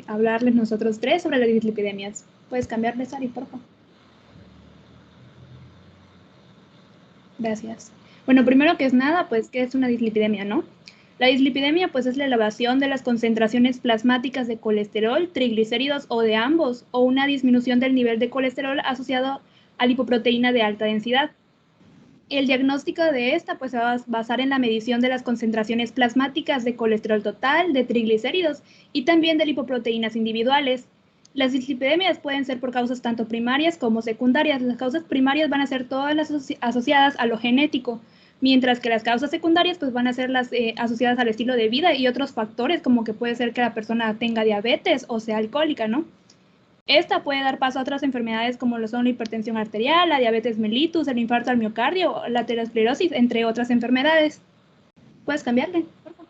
hablarles nosotros tres sobre las dislipidemias. ¿Puedes cambiarle, Sari, por favor? Gracias. Bueno, primero que es nada, pues, ¿qué es una dislipidemia, no? La dislipidemia, pues, es la elevación de las concentraciones plasmáticas de colesterol, triglicéridos o de ambos, o una disminución del nivel de colesterol asociado a lipoproteína de alta densidad. El diagnóstico de esta, pues, se va a basar en la medición de las concentraciones plasmáticas de colesterol total, de triglicéridos y también de lipoproteínas individuales. Las dislipidemias pueden ser por causas tanto primarias como secundarias. Las causas primarias van a ser todas las asociadas a lo genético, mientras que las causas secundarias pues van a ser las asociadas al estilo de vida y otros factores, como que puede ser que la persona tenga diabetes o sea alcohólica, ¿no? Esta puede dar paso a otras enfermedades como lo son la hipertensión arterial, la diabetes mellitus, el infarto al miocardio, la aterosclerosis, entre otras enfermedades. ¿Puedes cambiarle, por favor?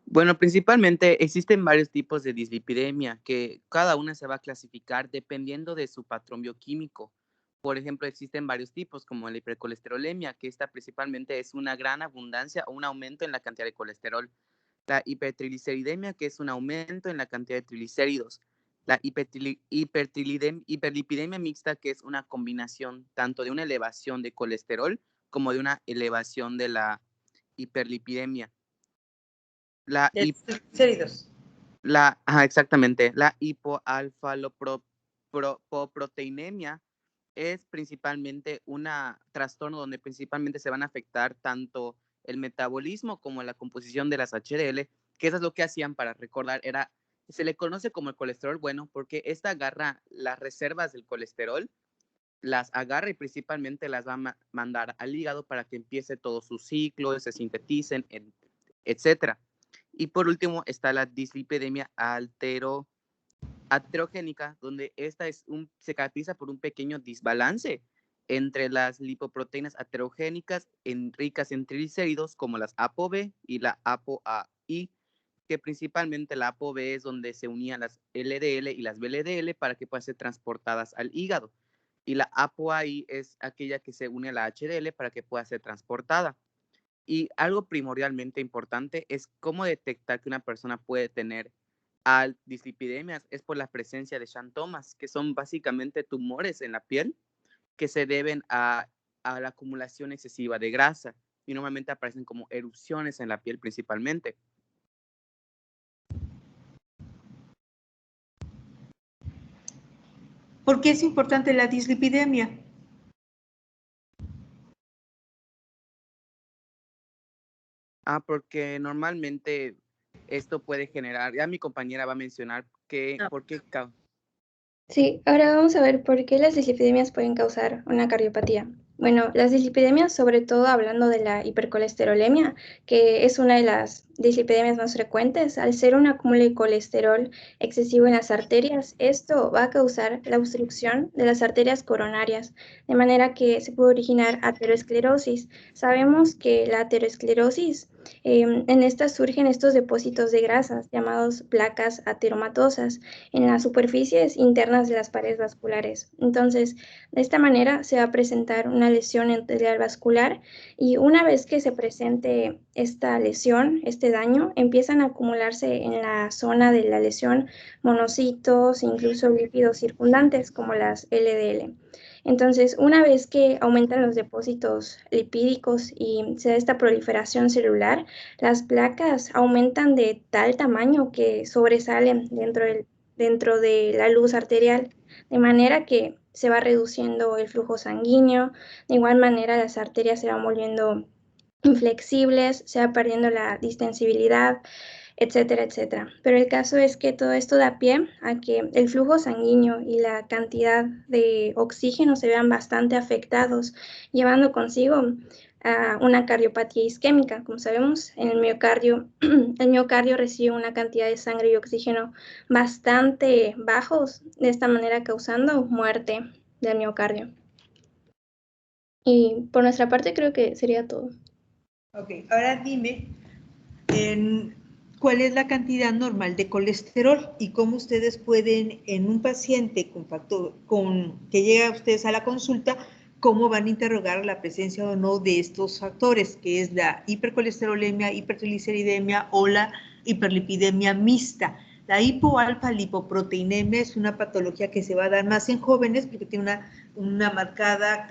Bueno, principalmente existen varios tipos de dislipidemia que cada una se va a clasificar dependiendo de su patrón bioquímico. Por ejemplo, existen varios tipos como la hipercolesterolemia, que esta principalmente es una gran abundancia o un aumento en la cantidad de colesterol. La hipertrigliceridemia, que es un aumento en la cantidad de triglicéridos. La hiperlipidemia mixta, que es una combinación tanto de una elevación de colesterol como de una elevación de la hiperlipidemia. La triglicéridos. Exactamente. La hipoalfa-lipoproteinemia es principalmente un trastorno donde principalmente se van a afectar tanto el metabolismo como la composición de las HDL, que eso es lo que hacían para recordar, se le conoce como el colesterol bueno porque esta agarra las reservas del colesterol, las agarra y principalmente las va a mandar al hígado para que empiece todo su ciclo, se sinteticen, etcétera. Y por último está la dislipidemia aterogénica, donde esta se caracteriza por un pequeño desbalance entre las lipoproteínas aterogénicas ricas en triglicéridos, como las ApoB y la ApoAI, que principalmente la ApoB es donde se unían las LDL y las VLDL para que puedan ser transportadas al hígado. Y la ApoAI es aquella que se une a la HDL para que pueda ser transportada. Y algo primordialmente importante es cómo detectar que una persona puede tener dislipidemias. Es por la presencia de xantomas, que son básicamente tumores en la piel que se deben a la acumulación excesiva de grasa y normalmente aparecen como erupciones en la piel principalmente. ¿Por qué es importante la dislipidemia? Porque normalmente esto puede generar, ya mi compañera va a mencionar por qué. Sí, ahora vamos a ver por qué las dislipidemias pueden causar una cardiopatía. Bueno, las dislipidemias, sobre todo hablando de la hipercolesterolemia, que es una de las dislipidemias más frecuentes, al ser un acúmulo de colesterol excesivo en las arterias, esto va a causar la obstrucción de las arterias coronarias, de manera que se puede originar aterosclerosis. Sabemos que la aterosclerosis, en esta surgen estos depósitos de grasas llamados placas ateromatosas en las superficies internas de las paredes vasculares. Entonces, de esta manera se va a presentar una lesión arterial vascular y una vez que se presente esta lesión, este daño, empiezan a acumularse en la zona de la lesión monocitos, incluso lípidos circundantes como las LDL. Entonces, una vez que aumentan los depósitos lipídicos y se da esta proliferación celular, las placas aumentan de tal tamaño que sobresalen dentro de la luz arterial, de manera que se va reduciendo el flujo sanguíneo. De igual manera, las arterias se van volviendo inflexibles, se va perdiendo la distensibilidad, etcétera, etcétera. Pero el caso es que todo esto da pie a que el flujo sanguíneo y la cantidad de oxígeno se vean bastante afectados, llevando consigo a una cardiopatía isquémica. Como sabemos, en el miocardio recibe una cantidad de sangre y oxígeno bastante bajos, de esta manera causando muerte del miocardio. Y por nuestra parte creo que sería todo. Ok, ahora dime, ¿cuál es la cantidad normal de colesterol y cómo ustedes pueden, en un paciente que llega a ustedes a la consulta, cómo van a interrogar la presencia o no de estos factores, que es la hipercolesterolemia, hipertrigliceridemia o la hiperlipidemia mixta. La hipoalfa-lipoproteinemia es una patología que se va a dar más en jóvenes porque tiene una marcada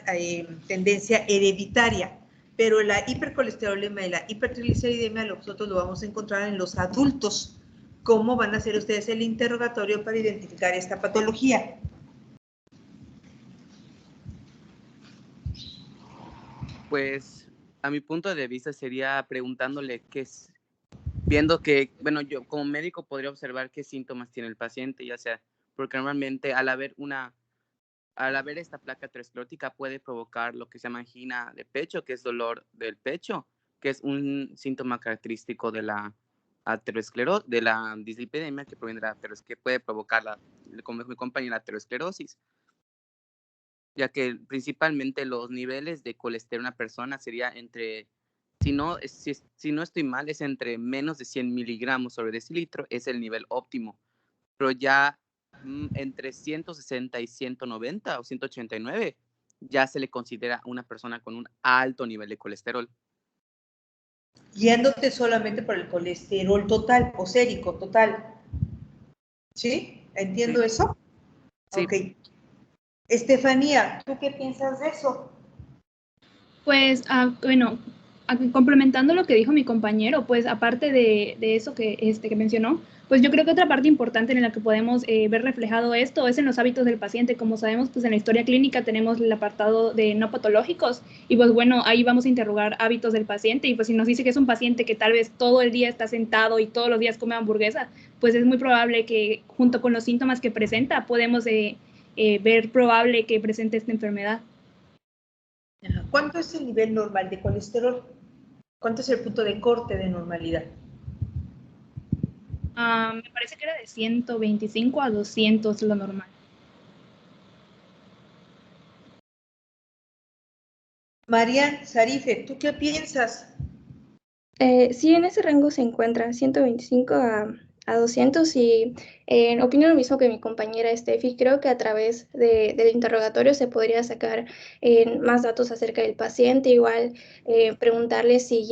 tendencia hereditaria, pero la hipercolesterolemia y la hipertrigliceridemia nosotros lo vamos a encontrar en los adultos. ¿Cómo van a hacer ustedes el interrogatorio para identificar esta patología? Pues a mi punto de vista sería preguntándole qué es, viendo que, bueno, yo como médico podría observar qué síntomas tiene el paciente, ya sea, porque normalmente al haber esta placa aterosclerótica puede provocar lo que se llama angina de pecho, que es dolor del pecho, que es un síntoma característico de la de la dislipidemia que proviene de la que puede provocar, como dijo mi compañera, la aterosclerosis, ya que principalmente los niveles de colesterol en una persona sería entre, si no estoy mal, es entre menos de 100 miligramos sobre decilitro, es el nivel óptimo, pero ya entre 160 y 190 o 189 ya se le considera una persona con un alto nivel de colesterol. Guiándote solamente por el colesterol total o sérico total. ¿Sí? ¿Entiendo eso? Sí. Ok. Estefanía, ¿tú qué piensas de eso? Pues, bueno, complementando lo que dijo mi compañero, pues aparte de eso que mencionó, pues yo creo que otra parte importante en la que podemos ver reflejado esto es en los hábitos del paciente. Como sabemos, pues en la historia clínica tenemos el apartado de no patológicos y pues bueno, ahí vamos a interrogar hábitos del paciente y pues si nos dice que es un paciente que tal vez todo el día está sentado y todos los días come hamburguesa, pues es muy probable que junto con los síntomas que presenta podemos ver probable que presente esta enfermedad. ¿Cuánto es el nivel normal de colesterol? ¿Cuánto es el punto de corte de normalidad? Me parece que era de 125 a 200 lo normal. Marian, Sarife, ¿tú qué piensas? Sí, en ese rango se encuentra 125 a 200 y opino lo mismo que mi compañera Steffi. Creo que a través del interrogatorio se podría sacar más datos acerca del paciente, igual preguntarle si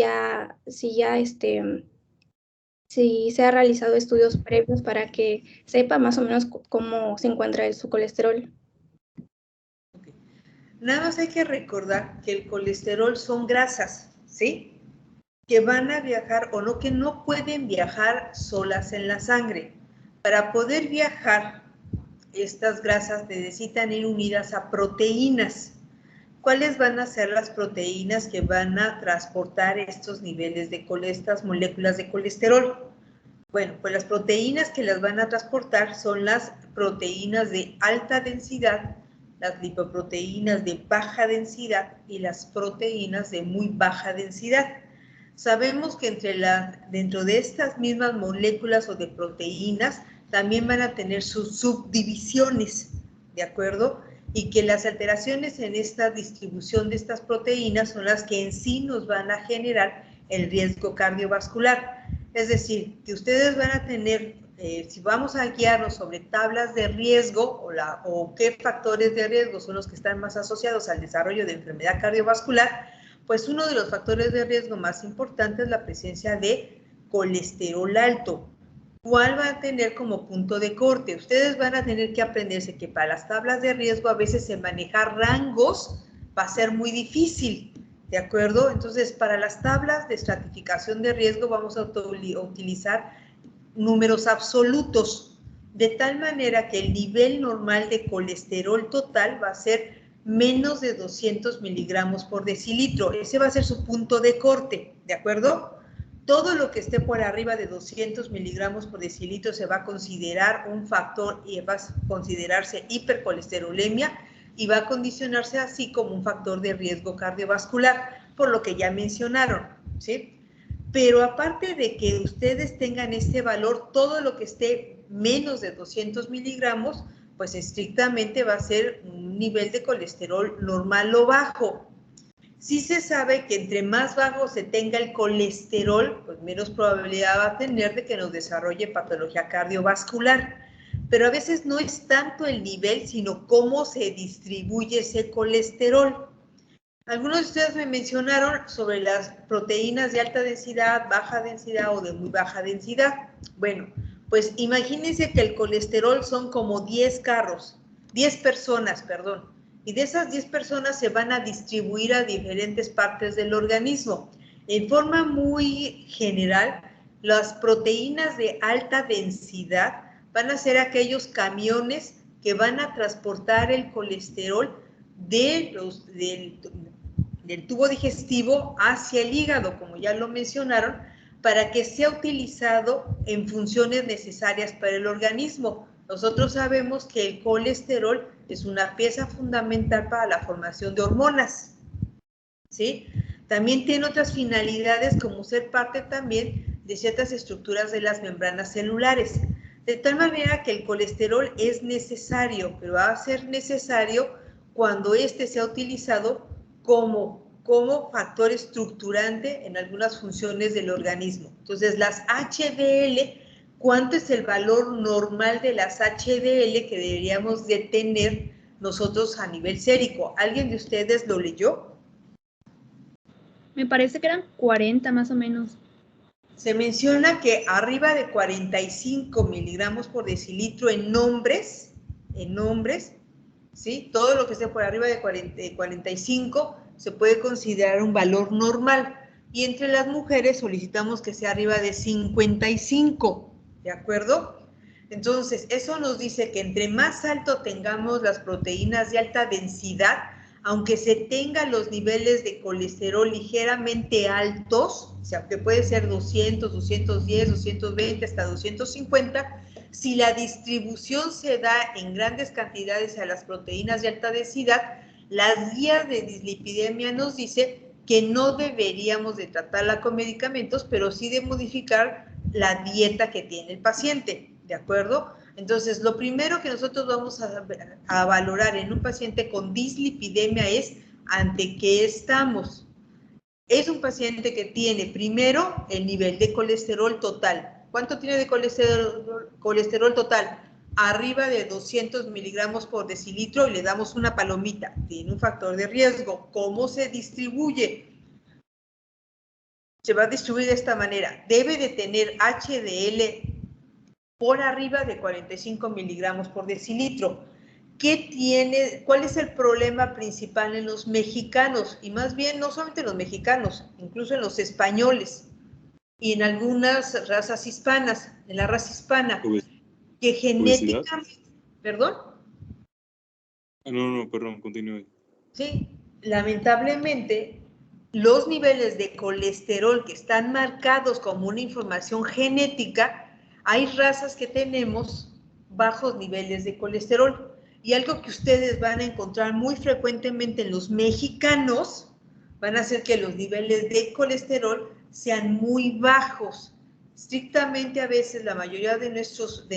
se ha realizado estudios previos para que sepa más o menos cómo se encuentra su colesterol. Okay. Nada más hay que recordar que el colesterol son grasas, ¿sí? Que van a viajar o no, que no pueden viajar solas en la sangre. Para poder viajar, estas grasas necesitan ir unidas a proteínas. ¿Cuáles van a ser las proteínas que van a transportar estos niveles de estas moléculas de colesterol? Bueno, pues las proteínas que las van a transportar son las proteínas de alta densidad, las lipoproteínas de baja densidad y las proteínas de muy baja densidad. Sabemos que dentro de estas mismas moléculas o de proteínas también van a tener sus subdivisiones, ¿de acuerdo? Y que las alteraciones en esta distribución de estas proteínas son las que en sí nos van a generar el riesgo cardiovascular. Es decir, que ustedes van a tener, si vamos a guiarnos sobre tablas de riesgo o qué factores de riesgo son los que están más asociados al desarrollo de enfermedad cardiovascular, pues uno de los factores de riesgo más importantes es la presencia de colesterol alto. ¿Cuál va a tener como punto de corte? Ustedes van a tener que aprenderse que para las tablas de riesgo a veces manejar rangos va a ser muy difícil. ¿De acuerdo? Entonces, para las tablas de estratificación de riesgo vamos a utilizar números absolutos, de tal manera que el nivel normal de colesterol total va a ser menos de 200 miligramos por decilitro. Ese va a ser su punto de corte, ¿de acuerdo? Todo lo que esté por arriba de 200 miligramos por decilitro se va a considerar un factor y va a considerarse hipercolesterolemia y va a condicionarse así como un factor de riesgo cardiovascular, por lo que ya mencionaron, ¿sí? Pero aparte de que ustedes tengan este valor, todo lo que esté menos de 200 miligramos, pues estrictamente va a ser un nivel de colesterol normal o bajo. Sí se sabe que entre más bajo se tenga el colesterol, pues menos probabilidad va a tener de que nos desarrolle patología cardiovascular. pero a veces no es tanto el nivel, sino cómo se distribuye ese colesterol. Algunos de ustedes me mencionaron sobre las proteínas de alta densidad, baja densidad o de muy baja densidad. Bueno, pues imagínense que el colesterol son como 10 personas, perdón. Y de esas 10 personas se van a distribuir a diferentes partes del organismo. En forma muy general, las proteínas de alta densidad van a ser aquellos camiones que van a transportar el colesterol del tubo digestivo hacia el hígado, como ya lo mencionaron, para que sea utilizado en funciones necesarias para el organismo. Nosotros sabemos que el colesterol es una pieza fundamental para la formación de hormonas, ¿sí? También tiene otras finalidades como ser parte también de ciertas estructuras de las membranas celulares. De tal manera que el colesterol es necesario, pero va a ser necesario cuando éste sea utilizado como factor estructurante en algunas funciones del organismo. Entonces, las HDL, ¿cuánto es el valor normal de las HDL que deberíamos de tener nosotros a nivel sérico? ¿Alguien de ustedes lo leyó? Me parece que eran 40 más o menos. Se menciona que arriba de 45 miligramos por decilitro en hombres, ¿sí? Todo lo que esté por arriba de 45 se puede considerar un valor normal. Y entre las mujeres solicitamos que sea arriba de 55, ¿de acuerdo? Entonces, eso nos dice que entre más alto tengamos las proteínas de alta densidad, aunque se tengan los niveles de colesterol ligeramente altos, o sea, que puede ser 200, 210, 220, hasta 250, si la distribución se da en grandes cantidades a las proteínas de alta densidad, las guías de dislipidemia nos dice que no deberíamos de tratarla con medicamentos, pero sí de modificar la dieta que tiene el paciente, ¿de acuerdo? Entonces, lo primero que nosotros vamos a valorar en un paciente con dislipidemia es ante qué estamos. Es un paciente que tiene primero el nivel de colesterol total. ¿Cuánto tiene de colesterol total? Arriba de 200 miligramos por decilitro y le damos una palomita. Tiene un factor de riesgo. ¿Cómo se distribuye? Se va a distribuir de esta manera. Debe de tener HDL por arriba de 45 miligramos por decilitro. ¿Cuál es el problema principal en los mexicanos? Y más bien, no solamente en los mexicanos, incluso en los españoles y en algunas razas hispanas, en la raza hispana, que genéticamente... ¿Perdón? No, perdón, continúe. Sí, lamentablemente, los niveles de colesterol que están marcados como una información genética, hay razas que tenemos bajos niveles de colesterol. Y algo que ustedes van a encontrar muy frecuentemente en los mexicanos, van a ser que los niveles de colesterol sean muy bajos. Estrictamente a veces la mayoría de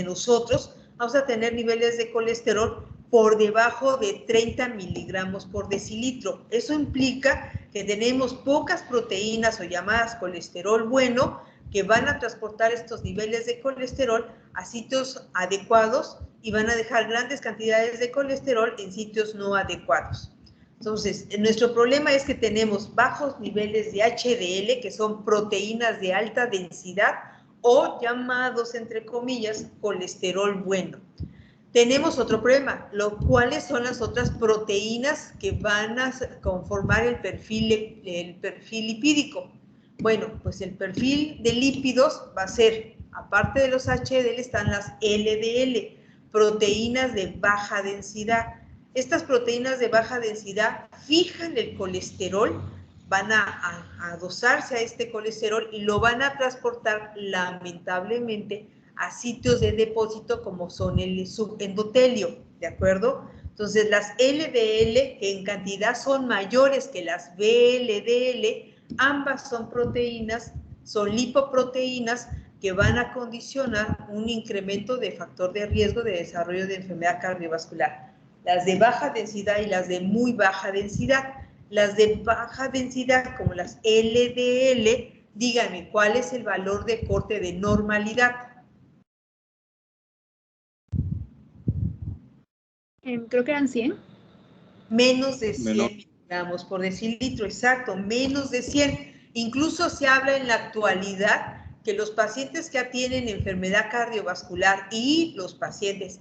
nosotros vamos a tener niveles de colesterol por debajo de 30 miligramos por decilitro. Eso implica que tenemos pocas proteínas o llamadas colesterol bueno que van a transportar estos niveles de colesterol a sitios adecuados y van a dejar grandes cantidades de colesterol en sitios no adecuados. Entonces, nuestro problema es que tenemos bajos niveles de HDL, que son proteínas de alta densidad o llamados, entre comillas, colesterol bueno. Tenemos otro problema, ¿cuáles son las otras proteínas que van a conformar el perfil lipídico? Bueno, pues el perfil de lípidos va a ser, aparte de los HDL, están las LDL, proteínas de baja densidad. Estas proteínas de baja densidad fijan el colesterol, van a adosarse a este colesterol y lo van a transportar lamentablemente a sitios de depósito como son el subendotelio, ¿de acuerdo? Entonces, las LDL, que en cantidad son mayores que las VLDL, ambas son proteínas, son lipoproteínas que van a condicionar un incremento de factor de riesgo de desarrollo de enfermedad cardiovascular. Las de baja densidad y las de muy baja densidad. Las de baja densidad, como las LDL, díganme, ¿cuál es el valor de corte de normalidad? Creo que eran 100. Menos de 100 miligramos por decilitro, exacto, menos de 100. Incluso se habla en la actualidad que los pacientes que tienen enfermedad cardiovascular y los pacientes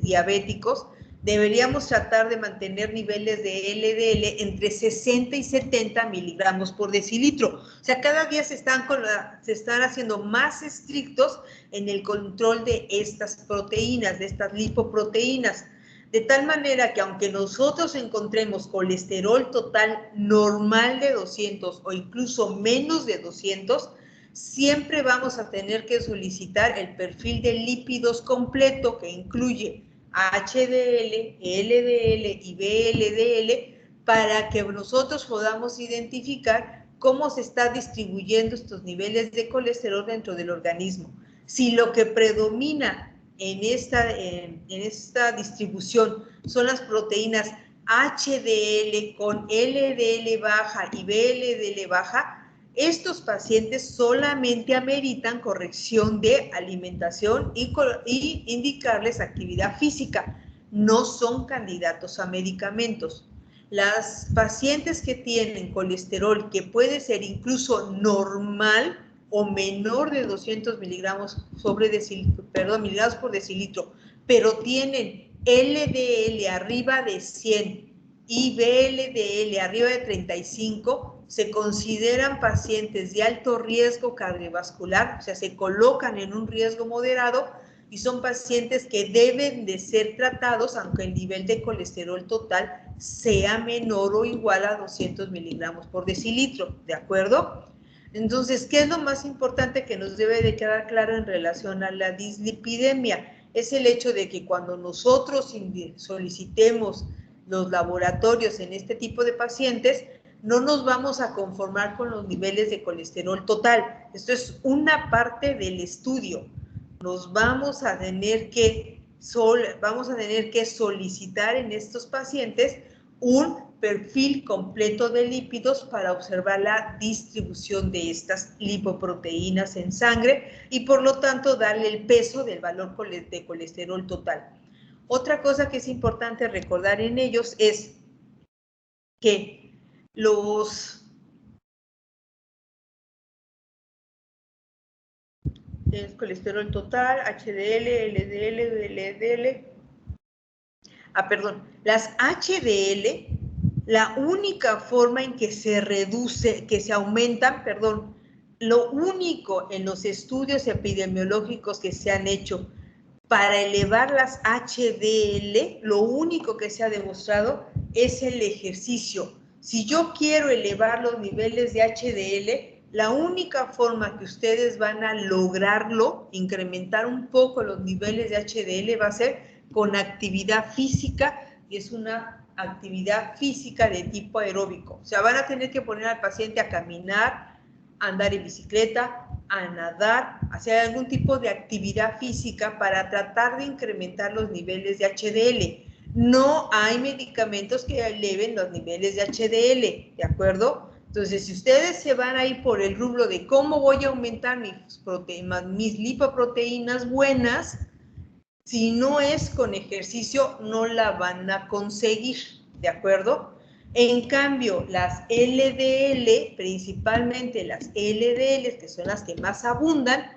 diabéticos deberíamos tratar de mantener niveles de LDL entre 60 y 70 miligramos por decilitro. O sea, cada día se están haciendo más estrictos en el control de estas proteínas, de estas lipoproteínas. De tal manera que aunque nosotros encontremos colesterol total normal de 200 o incluso menos de 200, siempre vamos a tener que solicitar el perfil de lípidos completo que incluye HDL, LDL y VLDL para que nosotros podamos identificar cómo se está distribuyendo estos niveles de colesterol dentro del organismo. Si lo que predomina en esta distribución son las proteínas HDL con LDL baja y VLDL baja, estos pacientes solamente ameritan corrección de alimentación y indicarles actividad física. No son candidatos a medicamentos. Las pacientes que tienen colesterol que puede ser incluso normal o menor de 200 miligramos miligramos por decilitro, pero tienen LDL arriba de 100 y VLDL arriba de 35, se consideran pacientes de alto riesgo cardiovascular, o sea, se colocan en un riesgo moderado y son pacientes que deben de ser tratados aunque el nivel de colesterol total sea menor o igual a 200 miligramos por decilitro, ¿de acuerdo? Entonces, ¿qué es lo más importante que nos debe de quedar claro en relación a la dislipidemia? Es el hecho de que cuando nosotros solicitemos los laboratorios en este tipo de pacientes, no nos vamos a conformar con los niveles de colesterol total. Esto es una parte del estudio. Nos vamos a tener que solicitar en estos pacientes un perfil completo de lípidos para observar la distribución de estas lipoproteínas en sangre y por lo tanto darle el peso del valor de colesterol total. Otra cosa que es importante recordar en ellos es que el colesterol total, HDL, LDL, LDL, las HDL, la única forma en que se reduce, que se aumentan, lo único en los estudios epidemiológicos que se han hecho para elevar las HDL, lo único que se ha demostrado es el ejercicio. Si yo quiero elevar los niveles de HDL, la única forma que ustedes van a lograrlo, incrementar un poco los niveles de HDL, va a ser con actividad física, y es una actividad física de tipo aeróbico. O sea, van a tener que poner al paciente a caminar, a andar en bicicleta, a nadar, hacer algún tipo de actividad física para tratar de incrementar los niveles de HDL. No hay medicamentos que eleven los niveles de HDL, ¿de acuerdo? Entonces, si ustedes se van a ir por el rubro de cómo voy a aumentar mis lipoproteínas buenas, si no es con ejercicio, no la van a conseguir, ¿de acuerdo? En cambio, las LDL, principalmente las LDL, que son las que más abundan,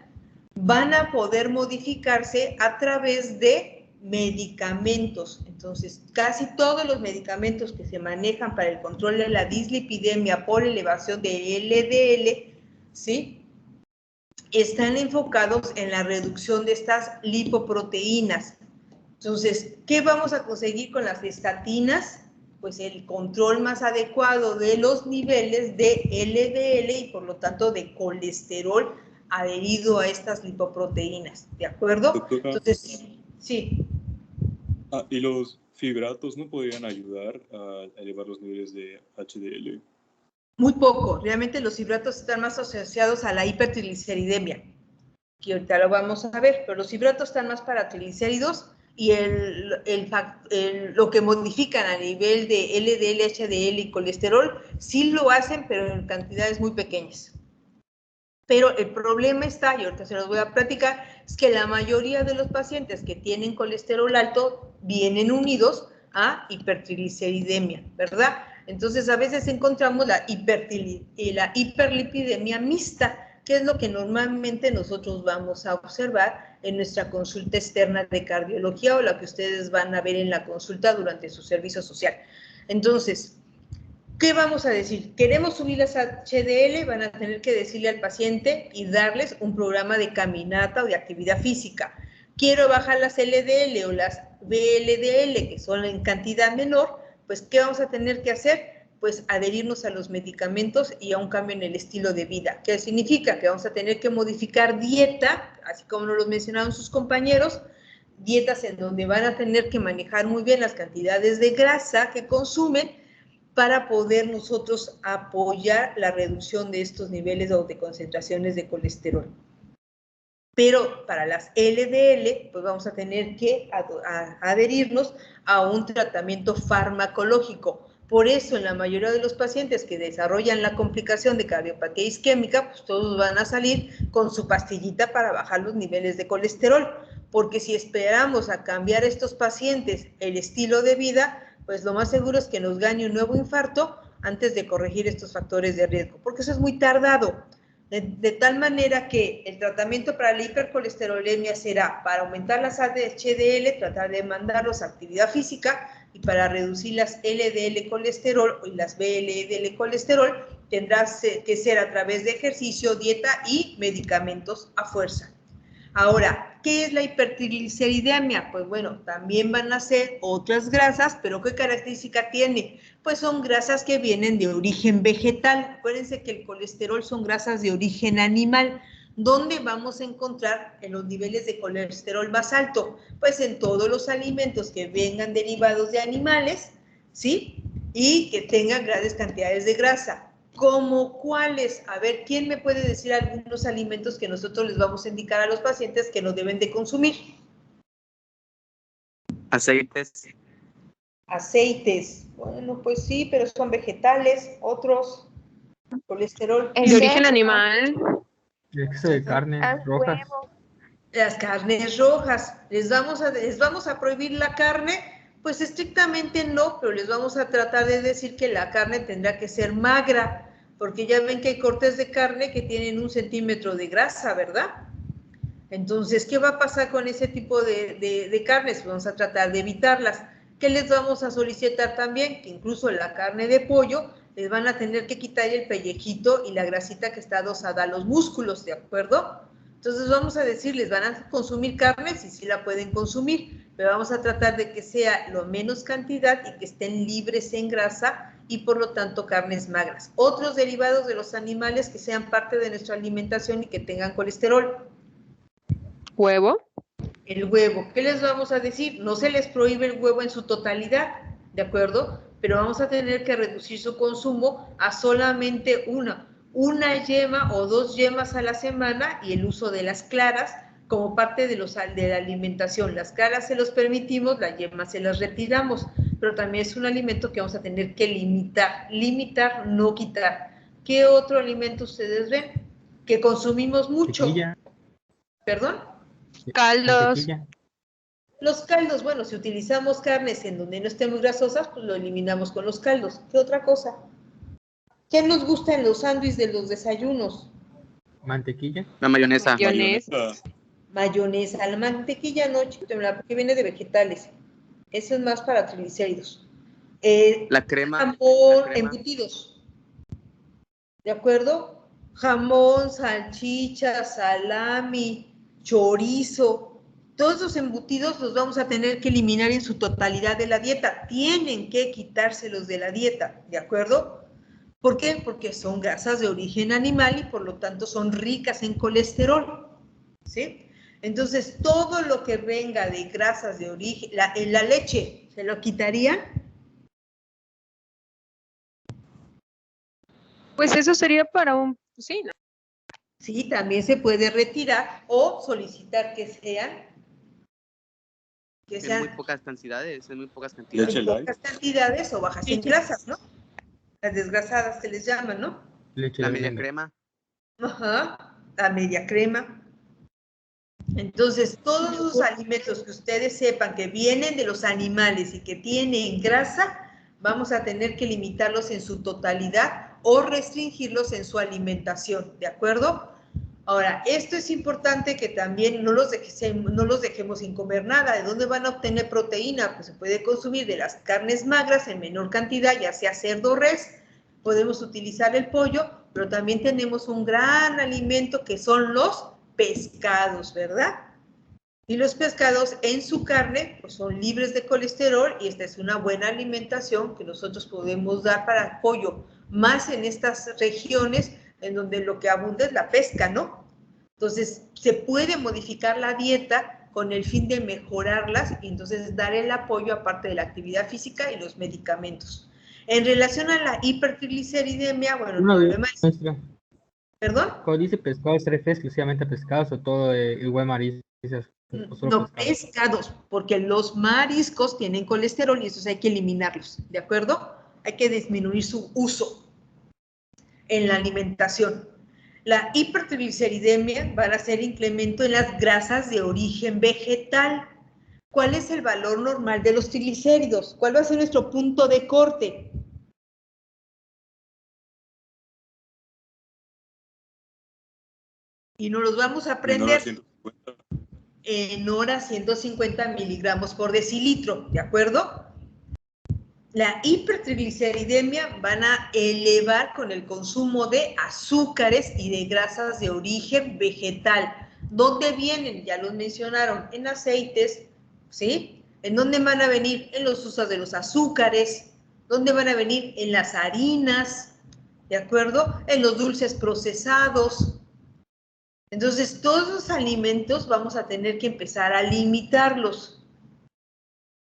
van a poder modificarse a través de medicamentos. Entonces, casi todos los medicamentos que se manejan para el control de la dislipidemia por elevación de LDL, ¿sí?, están enfocados en la reducción de estas lipoproteínas. Entonces, ¿qué vamos a conseguir con las estatinas? Pues el control más adecuado de los niveles de LDL y por lo tanto de colesterol adherido a estas lipoproteínas, ¿de acuerdo? Doctora, entonces, sí. ¿Y los fibratos no podrían ayudar a elevar los niveles de HDL? Muy poco, realmente los fibratos están más asociados a la hipertrigliceridemia, que ahorita lo vamos a ver, pero los fibratos están más para triglicéridos y lo que modifican a nivel de LDL, HDL y colesterol, sí lo hacen, pero en cantidades muy pequeñas. Pero el problema está, y ahorita se los voy a platicar, es que la mayoría de los pacientes que tienen colesterol alto vienen unidos a hipertrigliceridemia, ¿verdad? Entonces, a veces encontramos la hiperlipidemia mixta, que es lo que normalmente nosotros vamos a observar en nuestra consulta externa de cardiología o la que ustedes van a ver en la consulta durante su servicio social. Entonces, ¿qué vamos a decir? Queremos subir las HDL, van a tener que decirle al paciente y darles un programa de caminata o de actividad física. Quiero bajar las LDL o las VLDL, que son en cantidad menor, pues ¿qué vamos a tener que hacer? Pues adherirnos a los medicamentos y a un cambio en el estilo de vida. ¿Qué significa? Que vamos a tener que modificar dieta, así como nos lo mencionaron sus compañeros, dietas en donde van a tener que manejar muy bien las cantidades de grasa que consumen, para poder nosotros apoyar la reducción de estos niveles o de concentraciones de colesterol. Pero para las LDL, pues vamos a tener que adherirnos a un tratamiento farmacológico. Por eso, en la mayoría de los pacientes que desarrollan la complicación de cardiopatía isquémica, pues todos van a salir con su pastillita para bajar los niveles de colesterol. Porque si esperamos a cambiar a estos pacientes el estilo de vida, pues lo más seguro es que nos gane un nuevo infarto antes de corregir estos factores de riesgo, porque eso es muy tardado. De tal manera que el tratamiento para la hipercolesterolemia será para aumentar las HDL, tratar de mandarlos a actividad física, y para reducir las LDL colesterol y las VLDL colesterol tendrá que ser a través de ejercicio, dieta y medicamentos a fuerza. Ahora, ¿qué es la hipertrigliceridemia? Pues bueno, también van a ser otras grasas, pero ¿qué característica tiene? Pues son grasas que vienen de origen vegetal. Acuérdense que el colesterol son grasas de origen animal. ¿Dónde vamos a encontrar en los niveles de colesterol más alto? Pues en todos los alimentos que vengan derivados de animales, ¿sí? Y que tengan grandes cantidades de grasa. ¿Cómo cuáles? A ver, ¿quién me puede decir algunos alimentos que nosotros les vamos a indicar a los pacientes que no deben de consumir? Aceites. Aceites. Bueno, pues sí, pero son vegetales, otros. Colesterol. De origen animal. Exceso de carnes rojas. Las carnes rojas. ¿Les vamos a prohibir la carne? Pues estrictamente no, pero les vamos a tratar de decir que la carne tendrá que ser magra, porque ya ven que hay cortes de carne que tienen 1 centímetro de grasa, ¿verdad? Entonces, ¿qué va a pasar con ese tipo de carnes? Vamos a tratar de evitarlas. ¿Qué les vamos a solicitar también? Que incluso la carne de pollo les van a tener que quitar el pellejito y la grasita que está adosada a los músculos, ¿de acuerdo? Entonces vamos a decirles, van a consumir carne, sí la pueden consumir, pero vamos a tratar de que sea lo menos cantidad y que estén libres en grasa y por lo tanto carnes magras. Otros derivados de los animales que sean parte de nuestra alimentación y que tengan colesterol. Huevo. El huevo. ¿Qué les vamos a decir? No se les prohíbe el huevo en su totalidad, ¿de acuerdo? Pero vamos a tener que reducir su consumo a solamente una yema o 2 yemas a la semana y el uso de las claras como parte de la alimentación. Las claras se los permitimos, las yemas se las retiramos, pero también es un alimento que vamos a tener que limitar, no quitar. ¿Qué otro alimento ustedes ven? Que consumimos mucho. Tequilla. ¿Perdón? Caldos. Mantequilla. Los caldos, bueno, si utilizamos carnes en donde no estén muy grasosas, pues lo eliminamos con los caldos. ¿Qué otra cosa? ¿Qué nos gusta en los sándwiches de los desayunos? Mantequilla. La mayonesa. Mayonesa. La mantequilla no, porque viene de vegetales. Eso es más para triglicéridos. La crema. Jamón, embutidos. ¿De acuerdo? Jamón, salchicha, salami, chorizo. Todos esos embutidos los vamos a tener que eliminar en su totalidad de la dieta. Tienen que quitárselos de la dieta, ¿de acuerdo? ¿Por qué? Porque son grasas de origen animal y por lo tanto son ricas en colesterol, ¿sí? Entonces, todo lo que venga de grasas de origen, la leche, ¿se lo quitarían? Pues eso sería para un... Sí, ¿no? Sí, también se puede retirar o solicitar que sean En muy pocas cantidades, en pocas cantidades o bajas en grasas, ¿no? Las desgrasadas se les llaman, ¿no? Leche la de media almendra. crema. Ajá. la media crema. Entonces, todos los alimentos que ustedes sepan que vienen de los animales y que tienen grasa, vamos a tener que limitarlos en su totalidad o restringirlos en su alimentación, ¿de acuerdo? Ahora, esto es importante que también no los dejemos sin comer nada. ¿De dónde van a obtener proteína? Pues se puede consumir de las carnes magras en menor cantidad, ya sea cerdo o res. Podemos utilizar el pollo, pero también tenemos un gran alimento que son los pescados, ¿verdad? Y los pescados en su carne pues son libres de colesterol y esta es una buena alimentación que nosotros podemos dar para el pollo, más en estas regiones en donde lo que abunda es la pesca, ¿no? Entonces, se puede modificar la dieta con el fin de mejorarlas y entonces dar el apoyo aparte de la actividad física y los medicamentos. En relación a la hipertrigliceridemia, bueno, el problema es... ¿Perdón? Cuando dice pescado, ¿se refiere exclusivamente a pescados o todo igual mariscos? No, pescados, porque los mariscos tienen colesterol y esos hay que eliminarlos, ¿de acuerdo? Hay que disminuir su uso en la alimentación. La hipertrigliceridemia va a ser incremento en las grasas de origen vegetal. ¿Cuál es el valor normal de los triglicéridos? ¿Cuál va a ser nuestro punto de corte? Y nos los vamos a aprender en hora 150 miligramos por decilitro, ¿de acuerdo? La hipertrigliceridemia van a elevar con el consumo de azúcares y de grasas de origen vegetal. ¿Dónde vienen? Ya los mencionaron, en aceites, ¿sí? ¿En dónde van a venir? En los usos de los azúcares. ¿Dónde van a venir? En las harinas, ¿de acuerdo? En los dulces procesados. Entonces, todos los alimentos vamos a tener que empezar a limitarlos,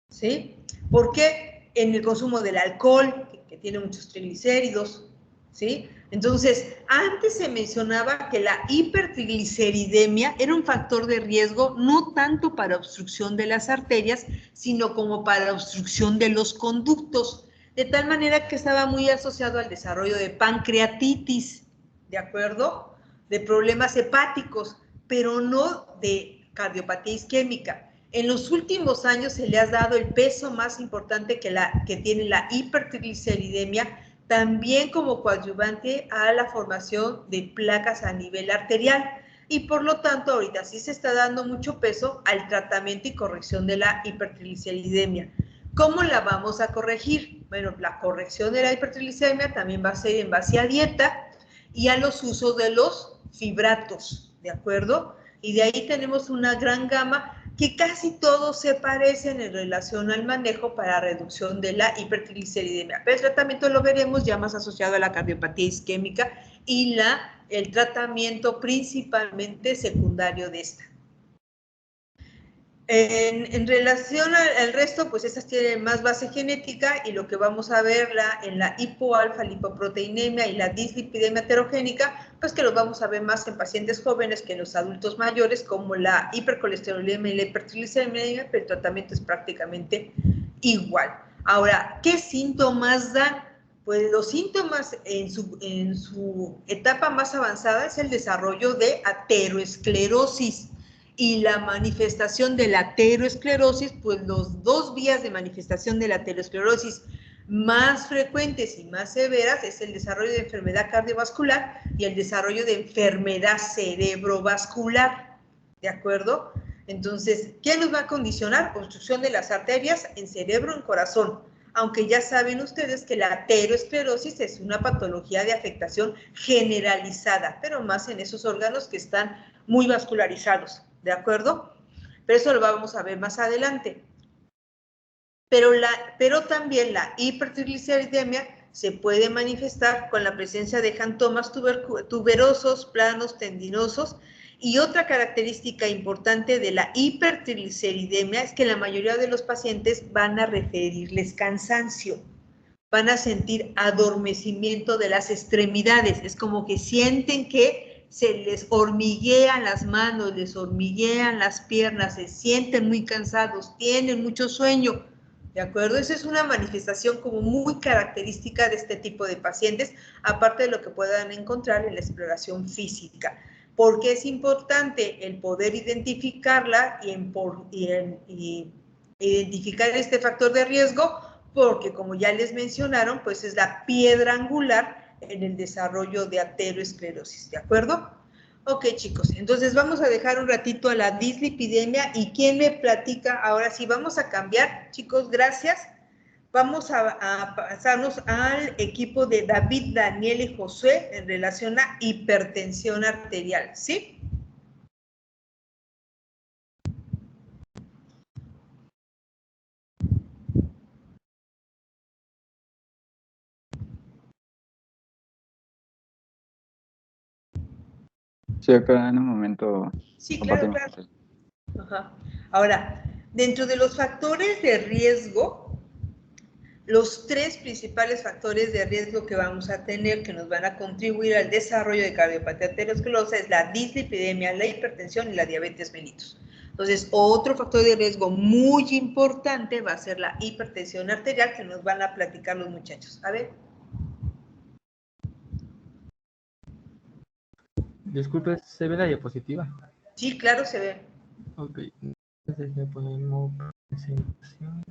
¿sí? ¿Por qué? En el consumo del alcohol, que tiene muchos triglicéridos, ¿sí? Entonces, antes se mencionaba que la hipertrigliceridemia era un factor de riesgo no tanto para obstrucción de las arterias, sino como para obstrucción de los conductos, de tal manera que estaba muy asociado al desarrollo de pancreatitis, ¿de acuerdo? De problemas hepáticos, pero no de cardiopatía isquémica. En los últimos años se le ha dado el peso más importante que tiene la hipertrigliceridemia, también como coadyuvante a la formación de placas a nivel arterial. Y por lo tanto, ahorita sí se está dando mucho peso al tratamiento y corrección de la hipertrigliceridemia. ¿Cómo la vamos a corregir? Bueno, la corrección de la hipertrigliceridemia también va a ser en base a dieta y a los usos de los fibratos, ¿de acuerdo? Y de ahí tenemos una gran gama que casi todos se parecen en relación al manejo para reducción de la hipertrigliceridemia. Pero el tratamiento lo veremos ya más asociado a la cardiopatía isquémica y el tratamiento principalmente secundario de esta. En relación al resto, pues estas tienen más base genética y lo que vamos a ver en la hipoalfa lipoproteinemia y la dislipidemia heterogénica, pues que los vamos a ver más en pacientes jóvenes que en los adultos mayores, como la hipercolesterolemia y la hipertrigliceridemia, pero el tratamiento es prácticamente igual. Ahora, ¿qué síntomas dan? Pues los síntomas en su etapa más avanzada es el desarrollo de aterosclerosis. Y la manifestación de la aterosclerosis, pues los dos vías de manifestación de la aterosclerosis más frecuentes y más severas es el desarrollo de enfermedad cardiovascular y el desarrollo de enfermedad cerebrovascular, ¿de acuerdo? Entonces, ¿qué nos va a condicionar? Obstrucción de las arterias en cerebro, en corazón. Aunque ya saben ustedes que la aterosclerosis es una patología de afectación generalizada, pero más en esos órganos que están muy vascularizados. ¿De acuerdo? Pero eso lo vamos a ver más adelante. Pero también la hipertrigliceridemia se puede manifestar con la presencia de jantomas tuberosos, planos, tendinosos. Y otra característica importante de la hipertrigliceridemia es que la mayoría de los pacientes van a referirles cansancio. Van a sentir adormecimiento de las extremidades. Es como que sienten que se les hormiguean las manos, les hormiguean las piernas, se sienten muy cansados, tienen mucho sueño, ¿de acuerdo? Esa es una manifestación como muy característica de este tipo de pacientes, aparte de lo que puedan encontrar en la exploración física. ¿Por qué es importante el poder identificarla y identificar este factor de riesgo? Porque, como ya les mencionaron, pues es la piedra angular en el desarrollo de ateroesclerosis, ¿de acuerdo? Ok, chicos, entonces vamos a dejar un ratito a la dislipidemia. ¿Y quién me platica? Ahora sí, vamos a cambiar, chicos, gracias. Vamos a pasarnos al equipo de David, Daniel y José en relación a hipertensión arterial, ¿sí? Sí, doctora, en un momento Sí, claro, compartimos. claro. Ajá. Ahora, dentro de los factores de riesgo, los tres principales factores de riesgo que vamos a tener que nos van a contribuir al desarrollo de cardiopatía aterosclerosa es la dislipidemia, la hipertensión y la diabetes mellitus. Entonces, otro factor de riesgo muy importante va a ser la hipertensión arterial, que nos van a platicar los muchachos. A ver. Disculpe, ¿se ve la diapositiva? Sí, claro, se ve. Ok. Entonces le ponemos presentación.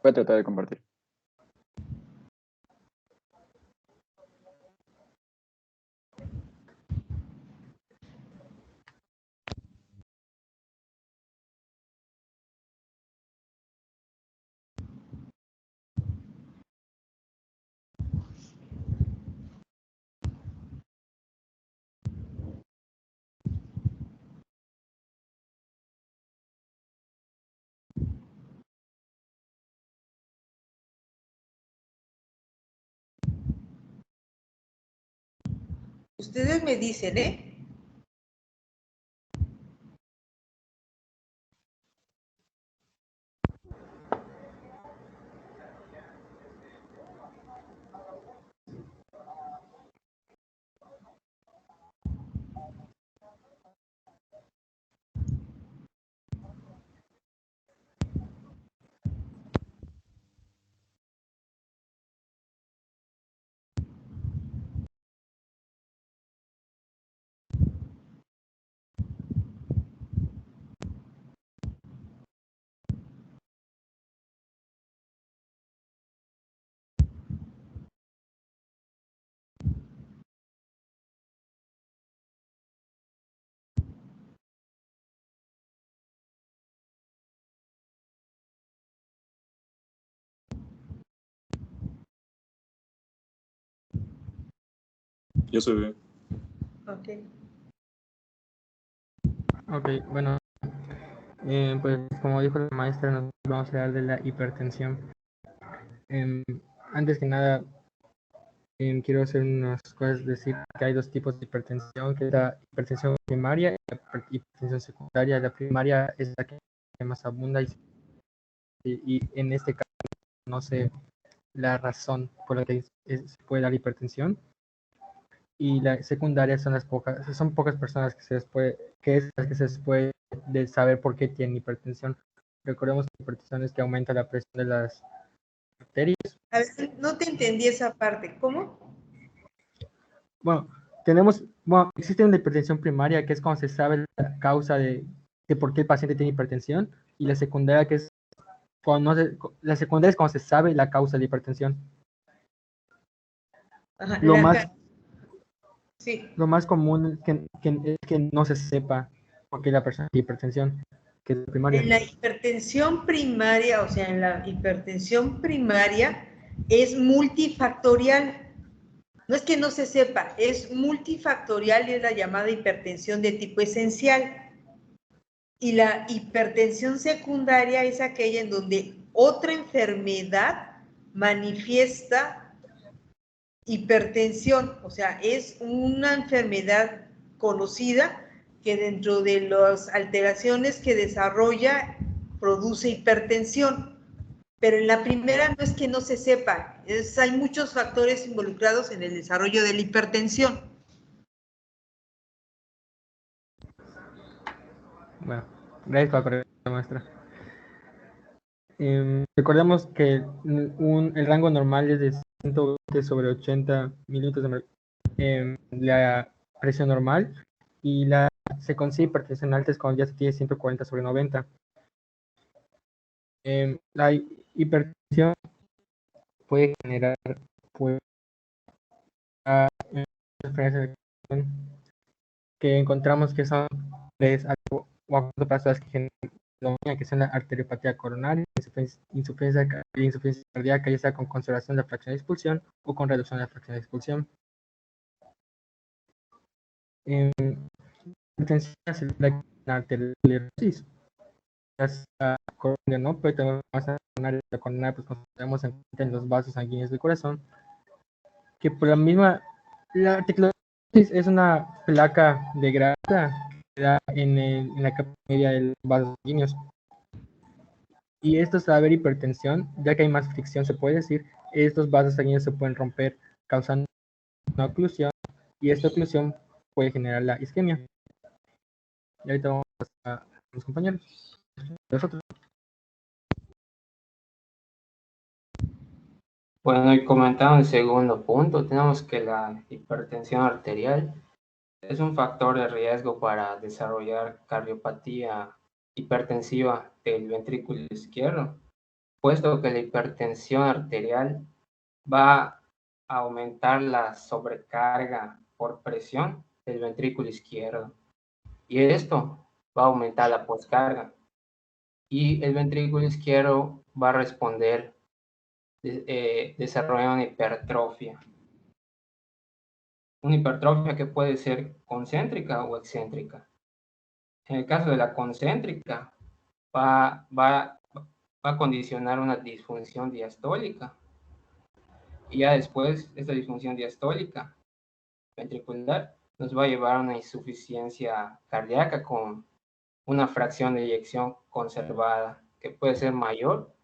Voy a tratar de compartir. Ustedes me dicen, ¿eh? Ya se ve. Ok. Ok, bueno, pues como dijo la maestra, nos vamos a hablar de la hipertensión. Antes que nada, quiero hacer unas cosas, decir que hay dos tipos de hipertensión, que es la hipertensión primaria y la hipertensión secundaria. La primaria es la que más abunda y en este caso no sé la razón por la que se puede dar hipertensión. Y la secundaria son pocas personas que se les puede, que es las que se les puede de saber por qué tienen hipertensión. Recordemos que la hipertensión es que aumenta la presión de las arterias. A ver, no te entendí esa parte. ¿Cómo? Bueno, existe una hipertensión primaria que es cuando se sabe la causa de por qué el paciente tiene hipertensión, y la secundaria que es cuando la secundaria es cuando se sabe la causa de la hipertensión. Ajá, sí. Lo más común es que no se sepa por qué la persona tiene hipertensión. que es la primaria. En la hipertensión primaria, o sea, en la hipertensión primaria es multifactorial. No es que no se sepa, es multifactorial y es la llamada hipertensión de tipo esencial. Y la hipertensión secundaria es aquella en donde otra enfermedad manifiesta hipertensión, o sea, es una enfermedad conocida que dentro de las alteraciones que desarrolla produce hipertensión. Pero en la primera no es que no se sepa, hay muchos factores involucrados en el desarrollo de la hipertensión. Bueno, gracias por la corrección, maestra. Recordemos que el rango normal es de 120 sobre 80 milímetros de mercurio, la presión normal, y se consigue hipertensión alta es cuando ya se tiene 140 sobre 90. La hipertensión puede generar que encontramos que son algo o a corto plazo que generan que son la arteriopatía coronaria, insuficiencia cardíaca, ya sea con conservación de la fracción de expulsión o con reducción de la fracción de expulsión. Hipertensión celular arteriosclerosis, la coronaria, ¿no? Pero también la coronaria, pues consideramos en los vasos sanguíneos del corazón, que por la arteriosclerosis es una placa de grasa que da en la capa media de los vasos sanguíneos. Y esto es haber hipertensión, ya que hay más fricción, se puede decir, estos vasos sanguíneos se pueden romper causando una oclusión, y esta oclusión puede generar la isquemia. Y ahorita vamos a los compañeros. Nosotros. Bueno, y comentando el segundo punto, tenemos que la hipertensión arterial es un factor de riesgo para desarrollar cardiopatía hipertensiva del ventrículo izquierdo, puesto que la hipertensión arterial va a aumentar la sobrecarga por presión del ventrículo izquierdo, y esto va a aumentar la poscarga, y el ventrículo izquierdo va a responder desarrollando una hipertrofia. Una hipertrofia que puede ser concéntrica o excéntrica. En el caso de la concéntrica, va a condicionar una disfunción diastólica. Y ya después, esta disfunción diastólica ventricular nos va a llevar a una insuficiencia cardíaca con una fracción de eyección conservada, que puede ser mayor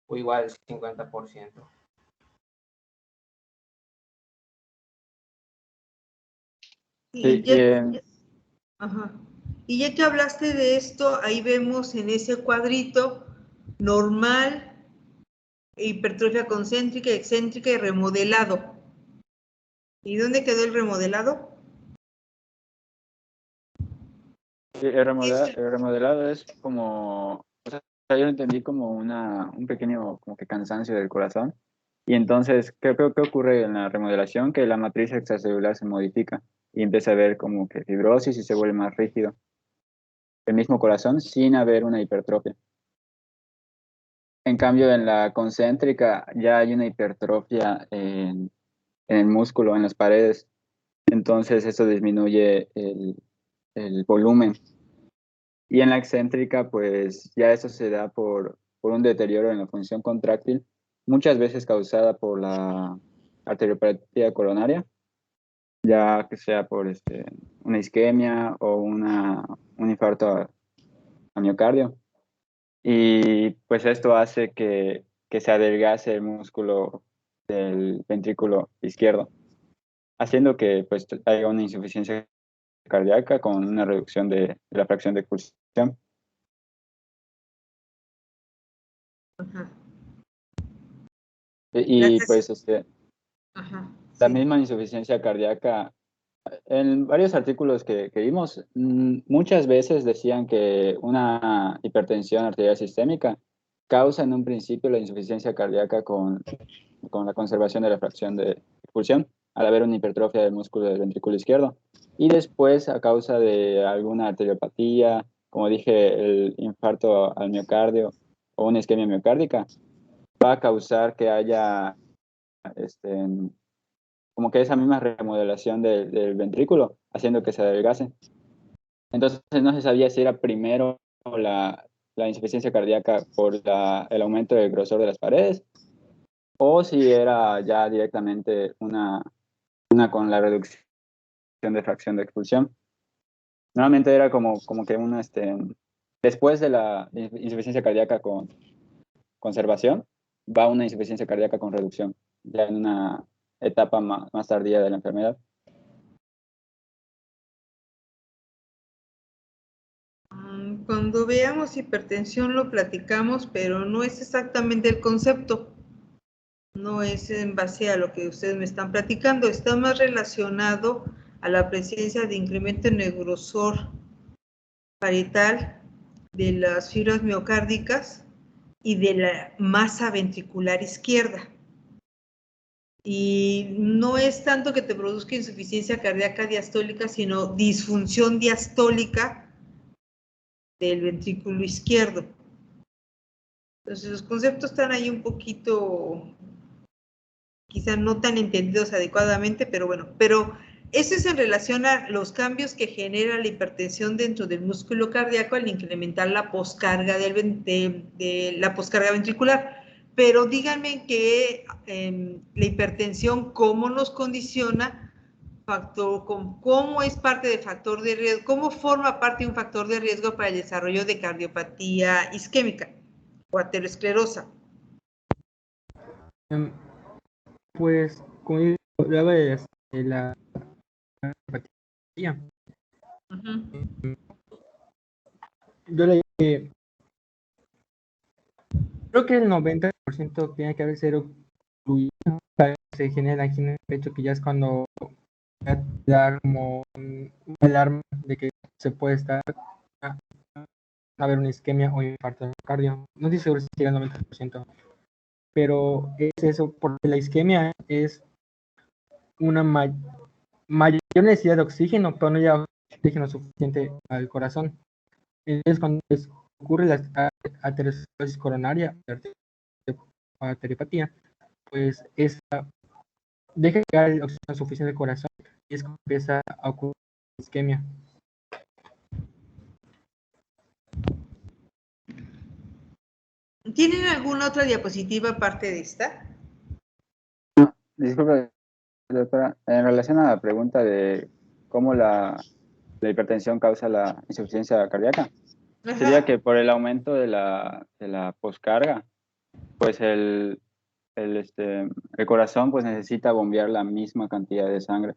o igual al 50%. Y ya que hablaste de esto, ahí vemos en ese cuadrito normal, hipertrofia concéntrica, excéntrica y remodelado. ¿Y dónde quedó el remodelado? Sí, el remodelado es como, o sea, yo lo entendí como un pequeño como que cansancio del corazón. Y entonces, ¿qué ocurre en la remodelación? Que la matriz extracelular se modifica y empieza a haber como que fibrosis y se vuelve más rígido el mismo corazón sin haber una hipertrofia. En cambio, en la concéntrica ya hay una hipertrofia en el músculo, en las paredes. Entonces, eso disminuye el volumen. Y en la excéntrica, pues ya eso se da por un deterioro en la función contráctil, muchas veces causada por la arteriopatía coronaria, ya que sea por una isquemia o un infarto a miocardio. Y pues esto hace que se adelgace el músculo del ventrículo izquierdo, haciendo que pues haya una insuficiencia cardíaca con una reducción de la fracción de expulsión. Ajá. Y pues Ajá, la sí. misma insuficiencia cardíaca, en varios artículos que vimos, muchas veces decían que una hipertensión arterial sistémica causa en un principio la insuficiencia cardíaca con la conservación de la fracción de expulsión, al haber una hipertrofia del músculo del ventrículo izquierdo. Y después, a causa de alguna arteriopatía como dije, el infarto al miocardio o una isquemia miocárdica, va a causar que haya como que esa misma remodelación del ventrículo, haciendo que se adelgace. Entonces no se sabía si era primero la insuficiencia cardíaca por el aumento del grosor de las paredes, o si era ya directamente una con la reducción de fracción de expulsión. Normalmente era como que después de la insuficiencia cardíaca con conservación, va una insuficiencia cardíaca con reducción, ya en una etapa más tardía de la enfermedad. Cuando veamos hipertensión lo platicamos, pero no es exactamente el concepto. No es en base a lo que ustedes me están platicando, está más relacionado a la presencia de incremento en el grosor parietal de las fibras miocárdicas y de la masa ventricular izquierda. Y no es tanto que te produzca insuficiencia cardíaca diastólica, sino disfunción diastólica del ventrículo izquierdo. Entonces los conceptos están ahí un poquito, quizá no tan entendidos adecuadamente, pero bueno, pero eso es en relación a los cambios que genera la hipertensión dentro del músculo cardíaco al incrementar la poscarga de la poscarga ventricular. Pero díganme que la hipertensión, ¿cómo nos condiciona? ¿Cómo es parte de factor de riesgo? ¿Cómo forma parte de un factor de riesgo para el desarrollo de cardiopatía isquémica o aterosclerosa? Pues, como yo hablaba de la cardiopatía, yo le dije, creo que el 90% tiene que haber sido fluido, se genera aquí en el pecho, que ya es cuando da como un alarma de que se puede estar a haber una isquemia o infarto de miocardio. No estoy seguro si llega al 90%, pero es eso, porque la isquemia es una mayor necesidad de oxígeno, pero no llega oxígeno suficiente al corazón. Entonces, cuando ocurre la aterosclerosis coronaria, la arteriopatía, pues esa deja de llegar el oxígeno suficiente al corazón y es como empieza a ocurrir isquemia. ¿Tienen alguna otra diapositiva aparte de esta? Disculpe, doctora, en relación a la pregunta de cómo la hipertensión causa la insuficiencia cardíaca, sería que por el aumento de la poscarga, pues el corazón pues necesita bombear la misma cantidad de sangre.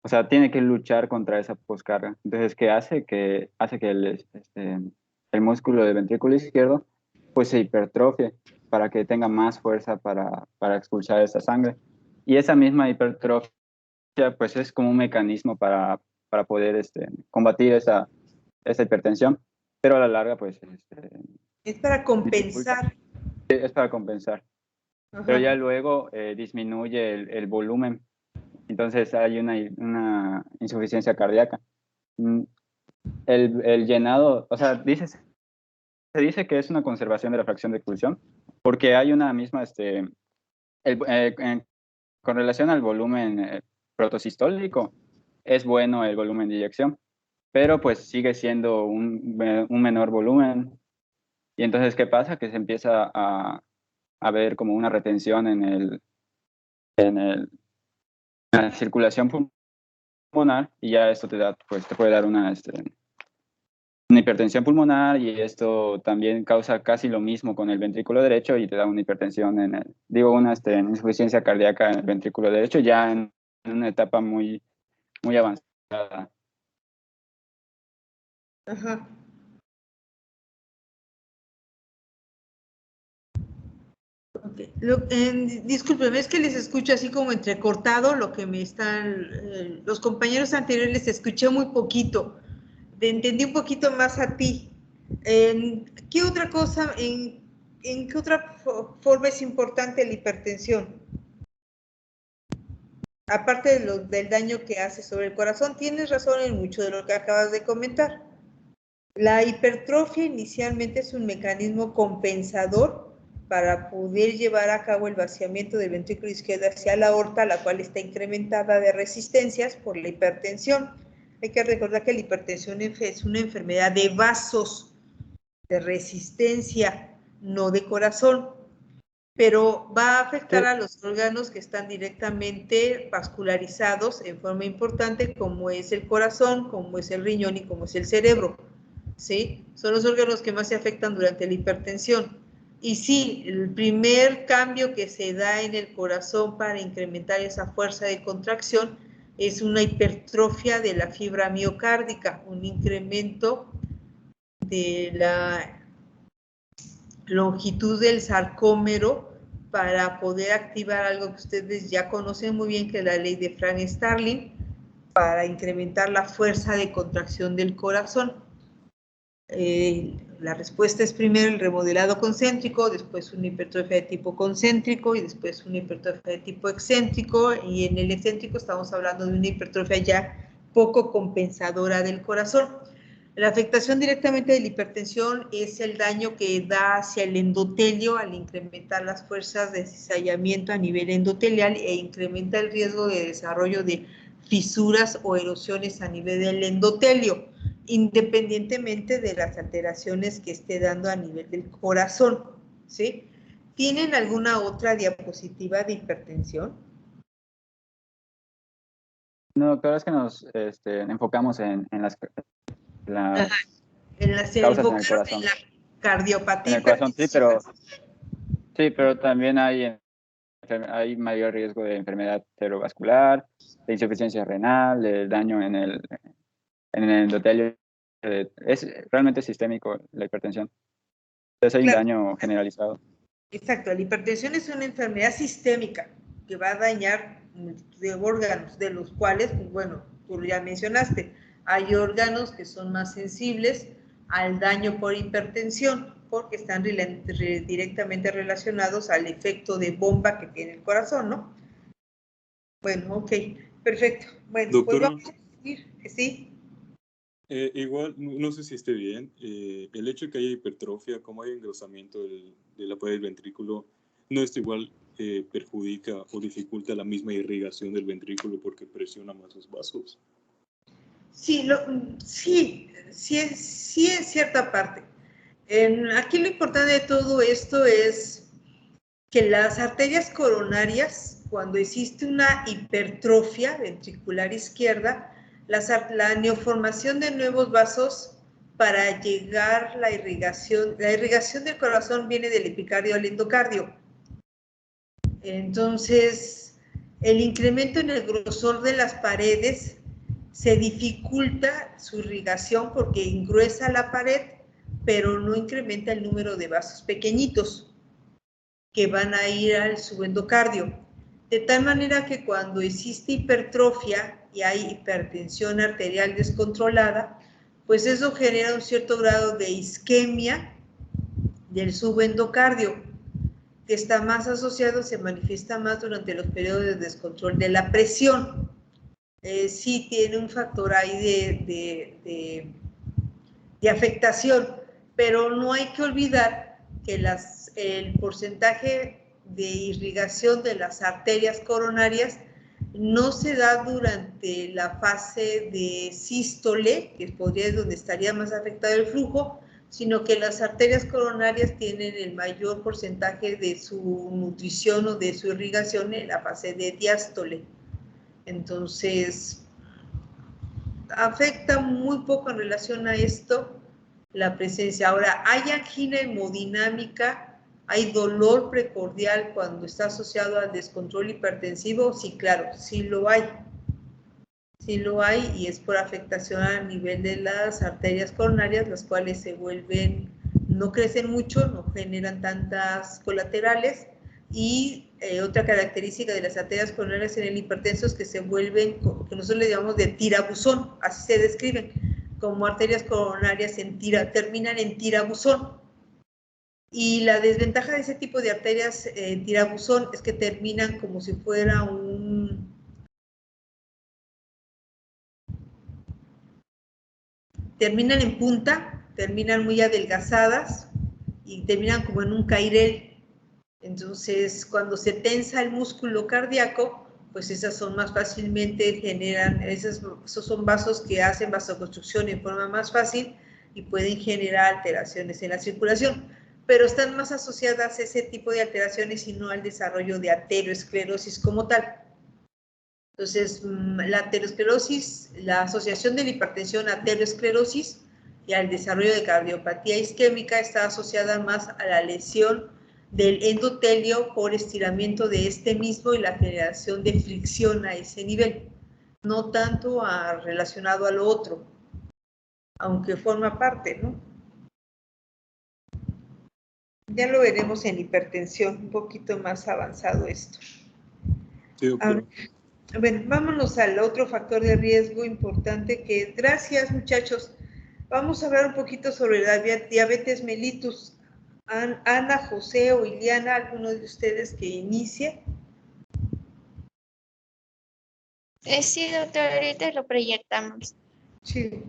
O sea, tiene que luchar contra esa poscarga. Entonces, ¿qué hace? Que hace que el músculo del ventrículo izquierdo pues se hipertrofie para que tenga más fuerza para expulsar esa sangre. Y esa misma hipertrofia pues es como un mecanismo para poder combatir esa hipertensión, pero a la larga pues es para compensar. Es para compensar. Pero ya luego disminuye el volumen. Entonces hay una insuficiencia cardíaca. El llenado, o sea, se dice que es una conservación de la fracción de expulsión, porque hay una misma, con relación al volumen protosistólico, es bueno el volumen de eyección, pero pues sigue siendo un menor volumen. Y entonces, ¿qué pasa? Que se empieza a ver como una retención en la circulación pulmonar, y ya esto te puede dar una hipertensión pulmonar, y esto también causa casi lo mismo con el ventrículo derecho y te da una hipertensión una insuficiencia cardíaca en el ventrículo derecho ya en una etapa muy, muy avanzada. Ajá. Okay. Discúlpeme, es que les escucho así como entrecortado lo que me están... los compañeros anteriores les escuché muy poquito. Entendí un poquito más a ti. ¿Qué otra cosa, en qué otra forma es importante la hipertensión? Aparte del daño que hace sobre el corazón, tienes razón en mucho de lo que acabas de comentar. La hipertrofia inicialmente es un mecanismo compensador para poder llevar a cabo el vaciamiento del ventrículo izquierdo hacia la aorta, la cual está incrementada de resistencias por la hipertensión. Hay que recordar que la hipertensión es una enfermedad de vasos, de resistencia, no de corazón, pero va a afectar a los órganos que están directamente vascularizados en forma importante, como es el corazón, como es el riñón y como es el cerebro. ¿Sí? Son los órganos que más se afectan durante la hipertensión. Y sí, el primer cambio que se da en el corazón para incrementar esa fuerza de contracción es una hipertrofia de la fibra miocárdica, un incremento de la longitud del sarcómero para poder activar algo que ustedes ya conocen muy bien, que es la ley de Frank-Starling, para incrementar la fuerza de contracción del corazón. La respuesta es primero el remodelado concéntrico, después una hipertrofia de tipo concéntrico y después una hipertrofia de tipo excéntrico, y en el excéntrico estamos hablando de una hipertrofia ya poco compensadora del corazón. La afectación directamente de la hipertensión es el daño que da hacia el endotelio al incrementar las fuerzas de cizallamiento a nivel endotelial e incrementa el riesgo de desarrollo de fisuras o erosiones a nivel del endotelio, independientemente de las alteraciones que esté dando a nivel del corazón, ¿sí? ¿Tienen alguna otra diapositiva de hipertensión? No, claro, es que nos enfocamos en las en las causas en el corazón. En la cardiopatía. En el corazón, sí, pero también hay mayor riesgo de enfermedad cerebrovascular, de insuficiencia renal, de daño en el endotelio. Es realmente sistémico la hipertensión. Entonces hay un daño generalizado. Exacto, la hipertensión es una enfermedad sistémica que va a dañar multitud de órganos, de los cuales, pues bueno, tú ya mencionaste, hay órganos que son más sensibles al daño por hipertensión, porque están directamente relacionados al efecto de bomba que tiene el corazón, ¿no? Bueno, ok, perfecto. Bueno, doctora, pues vamos a seguir, ¿sí? Igual, no sé si esté bien, el hecho de que haya hipertrofia, como hay engrosamiento de la pared del ventrículo, no esto igual perjudica o dificulta la misma irrigación del ventrículo porque presiona más los vasos. Sí, sí en cierta parte. Aquí lo importante de todo esto es que las arterias coronarias, cuando existe una hipertrofia ventricular izquierda, la neoformación de nuevos vasos para llegar la irrigación del corazón viene del epicardio al endocardio. Entonces, el incremento en el grosor de las paredes se dificulta su irrigación porque engruesa la pared, pero no incrementa el número de vasos pequeñitos que van a ir al subendocardio. De tal manera que cuando existe hipertrofia y hay hipertensión arterial descontrolada, pues eso genera un cierto grado de isquemia del subendocardio, que está más asociado, se manifiesta más durante los periodos de descontrol de la presión. Sí tiene un factor ahí de afectación, pero no hay que olvidar que el porcentaje de irrigación de las arterias coronarias no se da durante la fase de sístole, que podría ser donde estaría más afectado el flujo, sino que las arterias coronarias tienen el mayor porcentaje de su nutrición o de su irrigación en la fase de diástole. Entonces, afecta muy poco en relación a esto la presencia. Ahora, ¿hay angina hemodinámica? ¿Hay dolor precordial cuando está asociado al descontrol hipertensivo? Sí, claro, sí lo hay. Sí lo hay, y es por afectación a nivel de las arterias coronarias, las cuales se vuelven, no crecen mucho, no generan tantas colaterales, y otra característica de las arterias coronarias en el hipertenso es que se vuelven, que nosotros le llamamos de tirabuzón, así se describen, como arterias coronarias terminan en tirabuzón. Y la desventaja de ese tipo de arterias tirabuzón es que terminan como si fuera terminan en punta terminan muy adelgazadas y terminan como en un cairel. Entonces, cuando se tensa el músculo cardíaco, pues esas son más fácilmente generan, esos son vasos que hacen vasoconstricción en forma más fácil y pueden generar alteraciones en la circulación, pero están más asociadas a ese tipo de alteraciones y no al desarrollo de aterosclerosis como tal. Entonces, la aterosclerosis, la asociación de la hipertensión a aterosclerosis y al desarrollo de cardiopatía isquémica está asociada más a la lesión del endotelio por estiramiento de este mismo y la generación de fricción a ese nivel, no tanto relacionado a lo otro, aunque forma parte, ¿no? Ya lo veremos en hipertensión, un poquito más avanzado esto. Sí, doctora. Bueno, vámonos al otro factor de riesgo importante que, gracias muchachos, vamos a hablar un poquito sobre la diabetes mellitus. Ana, José o Iliana, alguno de ustedes que inicie. Sí, doctor, ahorita lo proyectamos. Sí.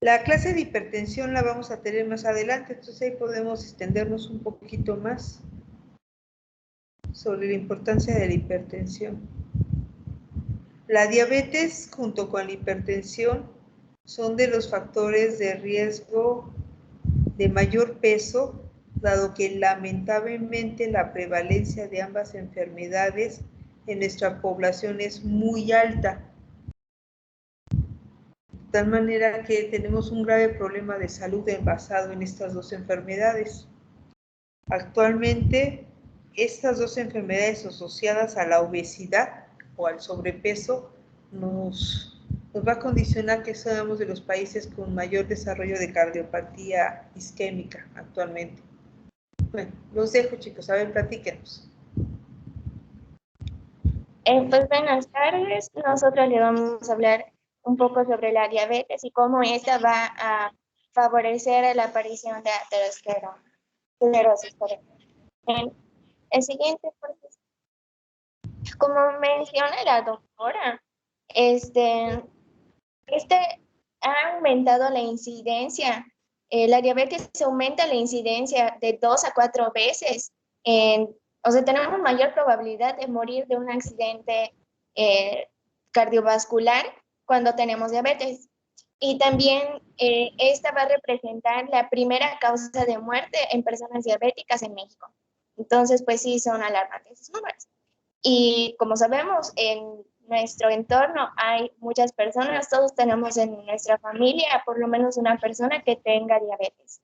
La clase de hipertensión la vamos a tener más adelante, entonces ahí podemos extendernos un poquito más sobre la importancia de la hipertensión. La diabetes junto con la hipertensión son de los factores de riesgo de mayor peso, dado que lamentablemente la prevalencia de ambas enfermedades en nuestra población es muy alta. De tal manera que tenemos un grave problema de salud basado en estas dos enfermedades. Actualmente, estas dos enfermedades asociadas a la obesidad o al sobrepeso nos va a condicionar que seamos de los países con mayor desarrollo de cardiopatía isquémica actualmente. Bueno, los dejo, chicos, a ver, platíquenos. Pues buenas tardes, nosotros le vamos a hablar un poco sobre la diabetes y cómo esta va a favorecer la aparición de aterosclerosis. El siguiente, pues, como menciona la doctora, este ha aumentado la incidencia. La diabetes aumenta la incidencia de 2 a 4 veces. O sea, tenemos mayor probabilidad de morir de un accidente cardiovascular cuando tenemos diabetes. Y también esta va a representar la primera causa de muerte en personas diabéticas en México. Entonces, pues sí, son alarmantes esos números. Y como sabemos, en nuestro entorno hay muchas personas, todos tenemos en nuestra familia por lo menos una persona que tenga diabetes.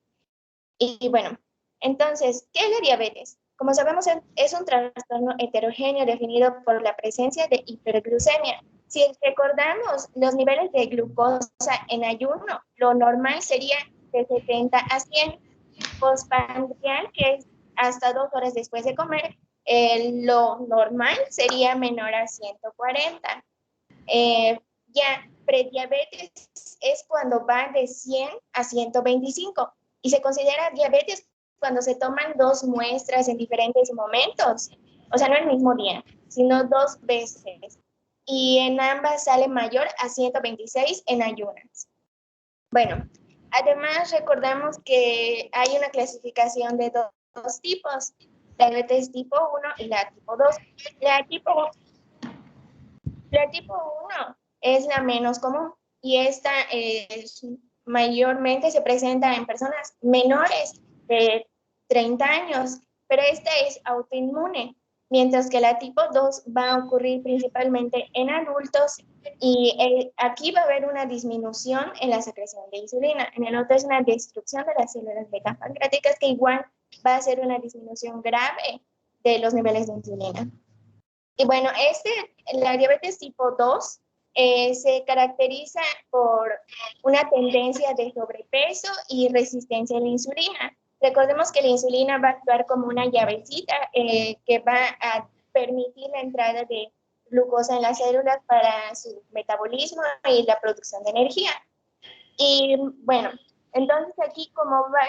Y bueno, entonces, ¿qué es la diabetes? Como sabemos, es un trastorno heterogéneo definido por la presencia de hiperglucemia. Si recordamos los niveles de glucosa en ayuno, lo normal sería de 70 a 100. Postprandial, que es hasta 2 horas después de comer, lo normal sería menor a 140. Ya prediabetes es cuando va de 100 a 125 y se considera diabetes cuando se toman 2 muestras en diferentes momentos, o sea, no el mismo día, sino 2 veces. Y en ambas sale mayor a 126 en ayunas. Bueno, además recordamos que hay una clasificación de dos tipos, la diabetes tipo 1 y la tipo 2. La tipo 1 es la menos común y esta mayormente se presenta en personas menores de 30 años, pero esta es autoinmune, mientras que la tipo 2 va a ocurrir principalmente en adultos y aquí va a haber una disminución en la secreción de insulina. En el otro es una destrucción de las células beta pancreáticas que igual va a ser una disminución grave de los niveles de insulina. Y bueno, la diabetes tipo 2 se caracteriza por una tendencia de sobrepeso y resistencia a la insulina. recordemos que la insulina va a actuar como una llavecita que va a permitir la entrada de glucosa en las células para su metabolismo y la producción de energía. Y bueno, entonces aquí como va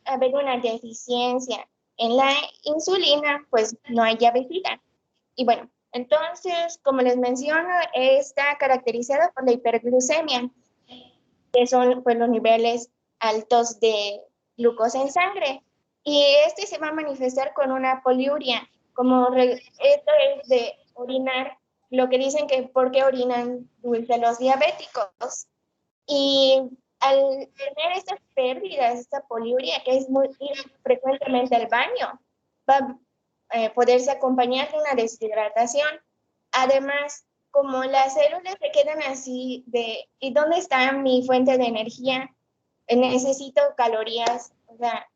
a haber una deficiencia en la insulina, pues no hay llavecita. Y bueno, entonces, como les menciono, está caracterizada por la hiperglucemia, que son pues, los niveles altos de glucosa en sangre. Y este se va a manifestar con una poliuria, esto es de orinar, lo que dicen que por qué orinan dulce los diabéticos. Y al tener estas pérdidas, esta poliuria, que es muy ir frecuentemente al baño, va a poderse acompañar de una deshidratación. Además, como las células se quedan así de, ¿y dónde está mi fuente de energía? Necesito calorías, o sea,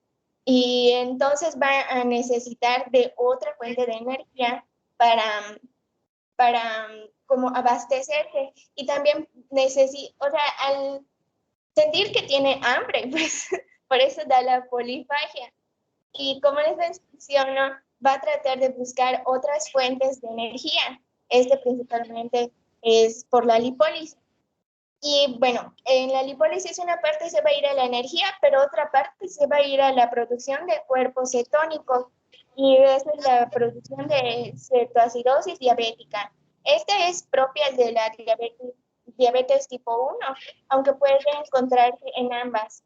y entonces va a necesitar de otra fuente de energía para como abastecerse. Y también o sea, al sentir que tiene hambre, pues por eso da la polifagia. Y como les menciono, va a tratar de buscar otras fuentes de energía. Este principalmente es por la lipólisis. Y bueno, en la lipólisis una parte se va a ir a la energía, pero otra parte se va a ir a la producción de cuerpos cetónicos. Y esa es la producción de cetoacidosis diabética. Esta es propia de la diabetes tipo 1, aunque puede encontrarse en ambas.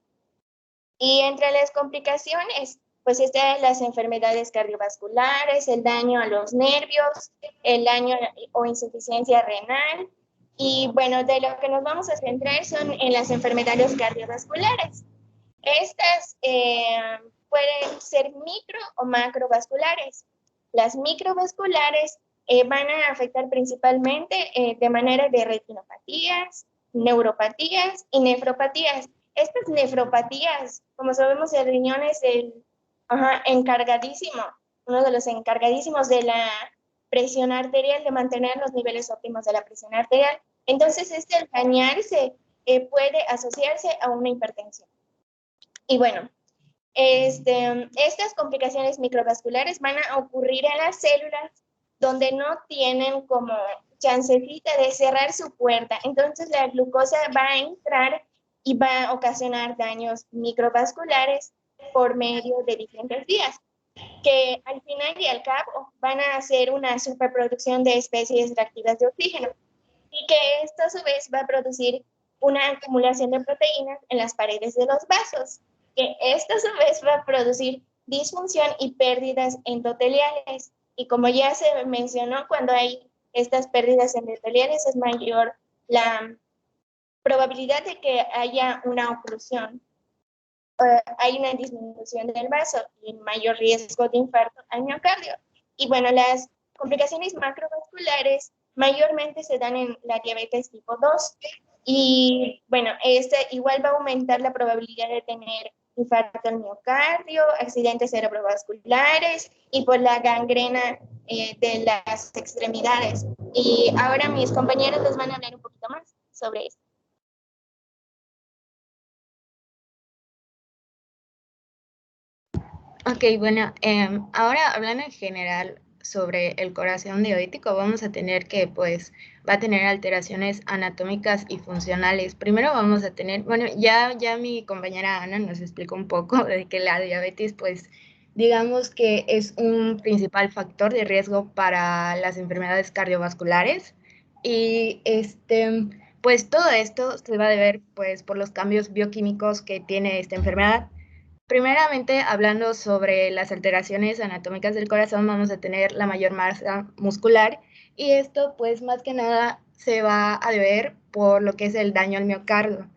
Y entre las complicaciones, pues están las enfermedades cardiovasculares, el daño a los nervios, el daño o insuficiencia renal. Y bueno, de lo que nos vamos a centrar son en las enfermedades cardiovasculares. Estas pueden ser micro o macrovasculares. Las microvasculares van a afectar principalmente de manera de retinopatías, neuropatías y nefropatías. Estas nefropatías, como sabemos, el riñón es encargadísimo, uno de los encargadísimos de la presión arterial, de mantener los niveles óptimos de la presión arterial. Entonces, al dañarse puede asociarse a una hipertensión. Y bueno, estas complicaciones microvasculares van a ocurrir en las células donde no tienen como chancecita de cerrar su puerta. Entonces, la glucosa va a entrar y va a ocasionar daños microvasculares por medio de diferentes vías, que al final y al cabo van a hacer una superproducción de especies reactivas de oxígeno, y que esto a su vez va a producir una acumulación de proteínas en las paredes de los vasos, que esto a su vez va a producir disfunción y pérdidas endoteliales. Y como ya se mencionó, cuando hay estas pérdidas endoteliales es mayor la probabilidad de que haya una oclusión. Hay una disminución del vaso y mayor riesgo de infarto al miocardio. Y bueno, las complicaciones macrovasculares mayormente se dan en la diabetes tipo 2. Y bueno, igual va a aumentar la probabilidad de tener infarto al miocardio, accidentes cerebrovasculares y por la gangrena de las extremidades. Y ahora mis compañeros les van a hablar un poquito más sobre esto. Ok, bueno, ahora hablando en general sobre el corazón diabético, vamos a tener que, pues, va a tener alteraciones anatómicas y funcionales. Primero vamos a tener, bueno, ya mi compañera Ana nos explicó un poco de que la diabetes, pues, digamos que es un principal factor de riesgo para las enfermedades cardiovasculares. Y, pues, todo esto se va a deber, pues, por los cambios bioquímicos que tiene esta enfermedad. Primeramente, hablando sobre las alteraciones anatómicas del corazón, vamos a tener la mayor masa muscular y esto, pues, más que nada se va a deber por lo que es el daño al miocardio.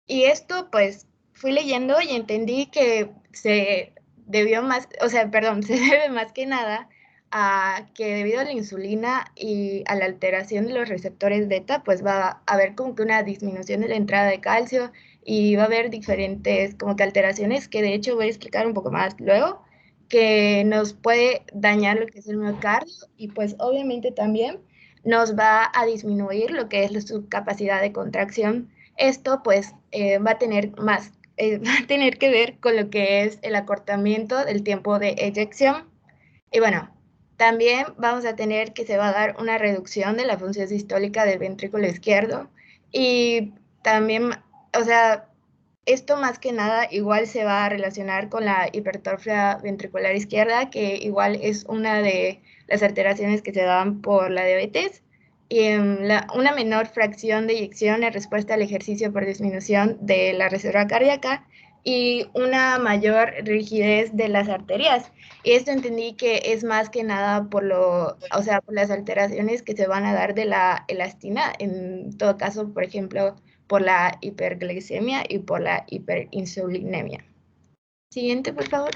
Y esto, pues, fui leyendo y entendí que se debe más que nada a que debido a la insulina y a la alteración de los receptores beta, pues va a haber como que una disminución de la entrada de calcio y va a haber diferentes como que alteraciones que de hecho voy a explicar un poco más luego, que nos puede dañar lo que es el miocardio y pues obviamente también nos va a disminuir lo que es su capacidad de contracción. Esto pues va a tener más va a tener que ver con lo que es el acortamiento del tiempo de eyección. Y bueno, también vamos a tener que se va a dar una reducción de la función sistólica del ventrículo izquierdo. Y también, o sea, esto más que nada igual se va a relacionar con la hipertrofia ventricular izquierda, que igual es una de las alteraciones que se dan por la diabetes. Y una menor fracción de eyección en respuesta al ejercicio por disminución de la reserva cardíaca y una mayor rigidez de las arterias. Y esto entendí que es más que nada por por las alteraciones que se van a dar de la elastina, en todo caso, por ejemplo, por la hiperglicemia y por la hiperinsulinemia. Siguiente, por favor.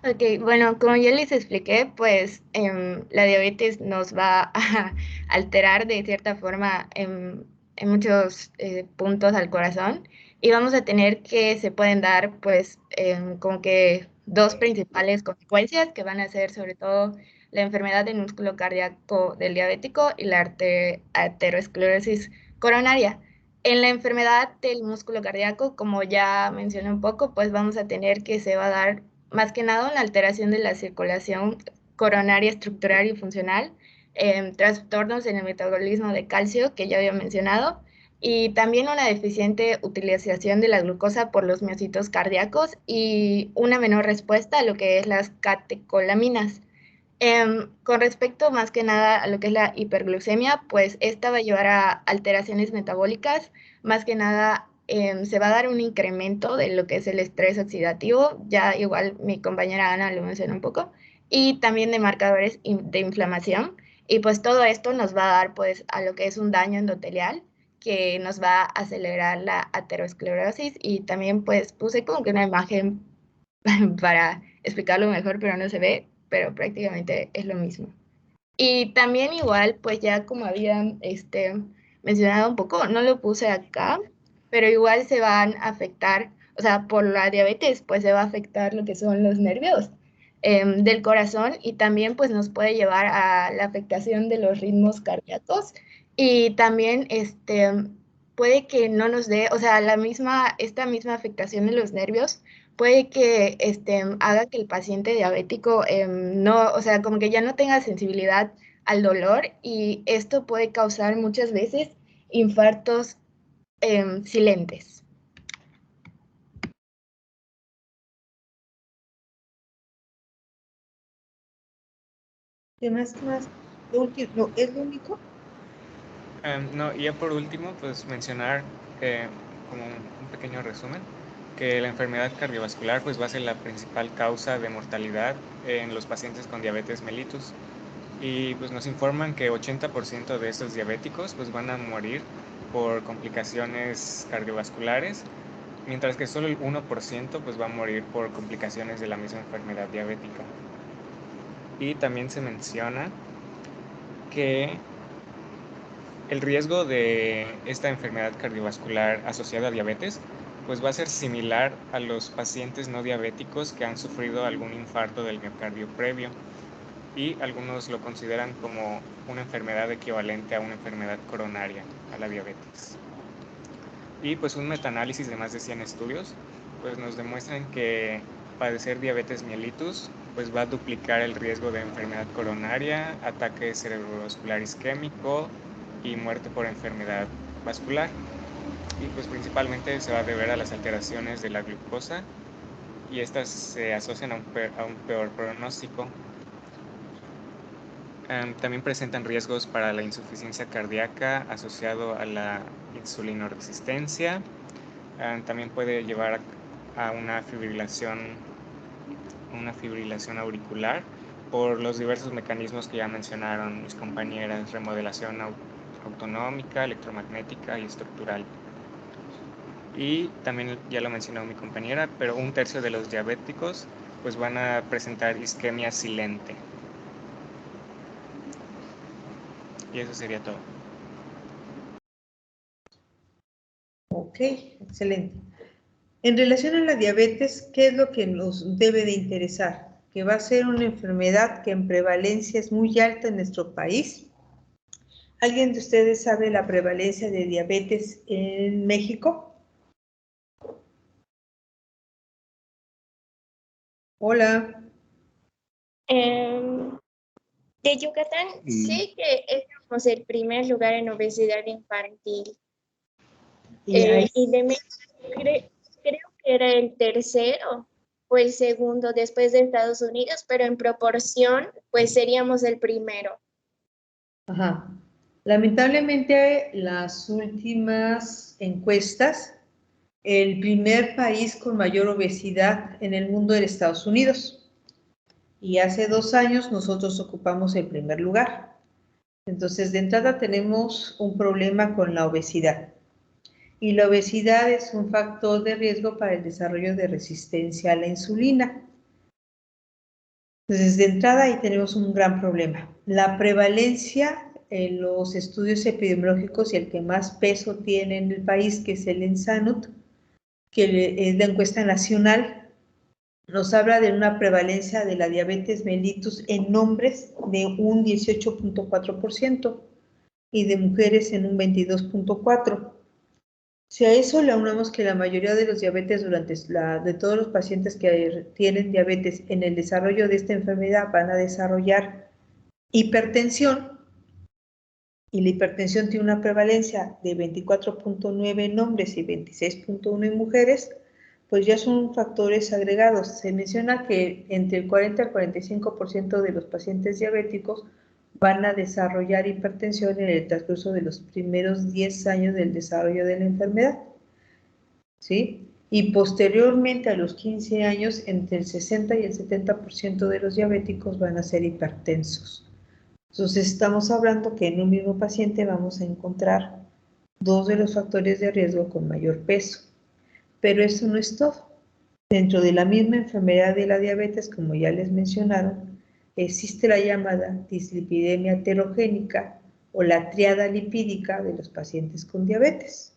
Ok, bueno, como ya les expliqué, pues la diabetes nos va a alterar de cierta forma en muchos puntos al corazón y vamos a tener que se pueden dar pues como que dos principales consecuencias que van a ser sobre todo la enfermedad del músculo cardíaco del diabético y la aterosclerosis coronaria. En la enfermedad del músculo cardíaco, como ya mencioné un poco, pues vamos a tener que se va a dar más que nada una alteración de la circulación coronaria estructural y funcional, trastornos en el metabolismo de calcio, que ya había mencionado, y también una deficiente utilización de la glucosa por los miocitos cardíacos y una menor respuesta a lo que es las catecolaminas. Con respecto más que nada a lo que es la hiperglucemia, pues esta va a llevar a alteraciones metabólicas, más que nada se va a dar un incremento de lo que es el estrés oxidativo, ya igual mi compañera Ana lo mencionó un poco, y también de marcadores de inflamación, y pues todo esto nos va a dar pues a lo que es un daño endotelial, que nos va a acelerar la aterosclerosis, y también pues puse como que una imagen para explicarlo mejor, pero no se ve, pero prácticamente es lo mismo. Y también igual, pues ya como habían mencionado un poco, no lo puse acá, pero igual se van a afectar, o sea, por la diabetes, pues se va a afectar lo que son los nervios del corazón y también pues nos puede llevar a la afectación de los ritmos cardíacos y también puede que no nos dé, o sea, esta misma afectación de los nervios puede que haga que el paciente diabético no, o sea, como que ya no tenga sensibilidad al dolor y esto puede causar muchas veces infartos silentes. ¿Qué más? ¿Qué más? Lo último, no, ¿es lo único? No, y ya por último, pues mencionar como un pequeño resumen, que la enfermedad cardiovascular pues va a ser la principal causa de mortalidad en los pacientes con diabetes mellitus. Y pues nos informan que 80% de estos diabéticos pues van a morir por complicaciones cardiovasculares, mientras que solo el 1% pues va a morir por complicaciones de la misma enfermedad diabética. Y también se menciona que el riesgo de esta enfermedad cardiovascular asociada a diabetes pues va a ser similar a los pacientes no diabéticos que han sufrido algún infarto del miocardio previo y algunos lo consideran como una enfermedad equivalente a una enfermedad coronaria, a la diabetes. Y pues un metaanálisis de más de 100 estudios pues nos demuestran que padecer diabetes mellitus pues va a duplicar el riesgo de enfermedad coronaria, ataque cerebrovascular isquémico y muerte por enfermedad vascular. Y pues principalmente se va a deber a las alteraciones de la glucosa y estas se asocian a un peor pronóstico. También presentan riesgos para la insuficiencia cardíaca asociado a la insulinoresistencia. También puede llevar a una fibrilación auricular por los diversos mecanismos que ya mencionaron mis compañeras, remodelación autonómica, electromagnética y estructural. Y también ya lo mencionó mi compañera, pero 1/3 de los diabéticos pues van a presentar isquemia silente. Y eso sería todo. Ok, excelente. En relación a la diabetes, ¿qué es lo que nos debe de interesar? Que va a ser una enfermedad que en prevalencia es muy alta en nuestro país. ¿Alguien de ustedes sabe la prevalencia de diabetes en México? Hola. De Yucatán, sé que es el primer lugar en obesidad infantil. Y de México creo que era el tercero o el segundo después de Estados Unidos, pero en proporción, pues seríamos el primero. Ajá. Lamentablemente, las últimas encuestas, el primer país con mayor obesidad en el mundo era Estados Unidos. Y hace 2 años nosotros ocupamos el primer lugar. Entonces, de entrada tenemos un problema con la obesidad. Y la obesidad es un factor de riesgo para el desarrollo de resistencia a la insulina. Entonces, de entrada ahí tenemos un gran problema. La prevalencia en los estudios epidemiológicos y el que más peso tiene en el país, que es el ENSANUT, que es la encuesta nacional, nos habla de una prevalencia de la diabetes mellitus en hombres de un 18.4% y de mujeres en un 22.4%. Si a eso le aunamos que la mayoría de los diabetes de todos los pacientes que tienen diabetes en el desarrollo de esta enfermedad van a desarrollar hipertensión, y la hipertensión tiene una prevalencia de 24.9 en hombres y 26.1 en mujeres, pues ya son factores agregados. Se menciona que entre el 40 al 45% de los pacientes diabéticos van a desarrollar hipertensión en el transcurso de los primeros 10 años del desarrollo de la enfermedad, ¿sí? Y posteriormente a los 15 años, entre el 60 y el 70% de los diabéticos van a ser hipertensos. Entonces estamos hablando que en un mismo paciente vamos a encontrar 2 de los factores de riesgo con mayor peso. Pero eso no es todo. Dentro de la misma enfermedad de la diabetes, como ya les mencionaron, existe la llamada dislipidemia heterogénica o la triada lipídica de los pacientes con diabetes.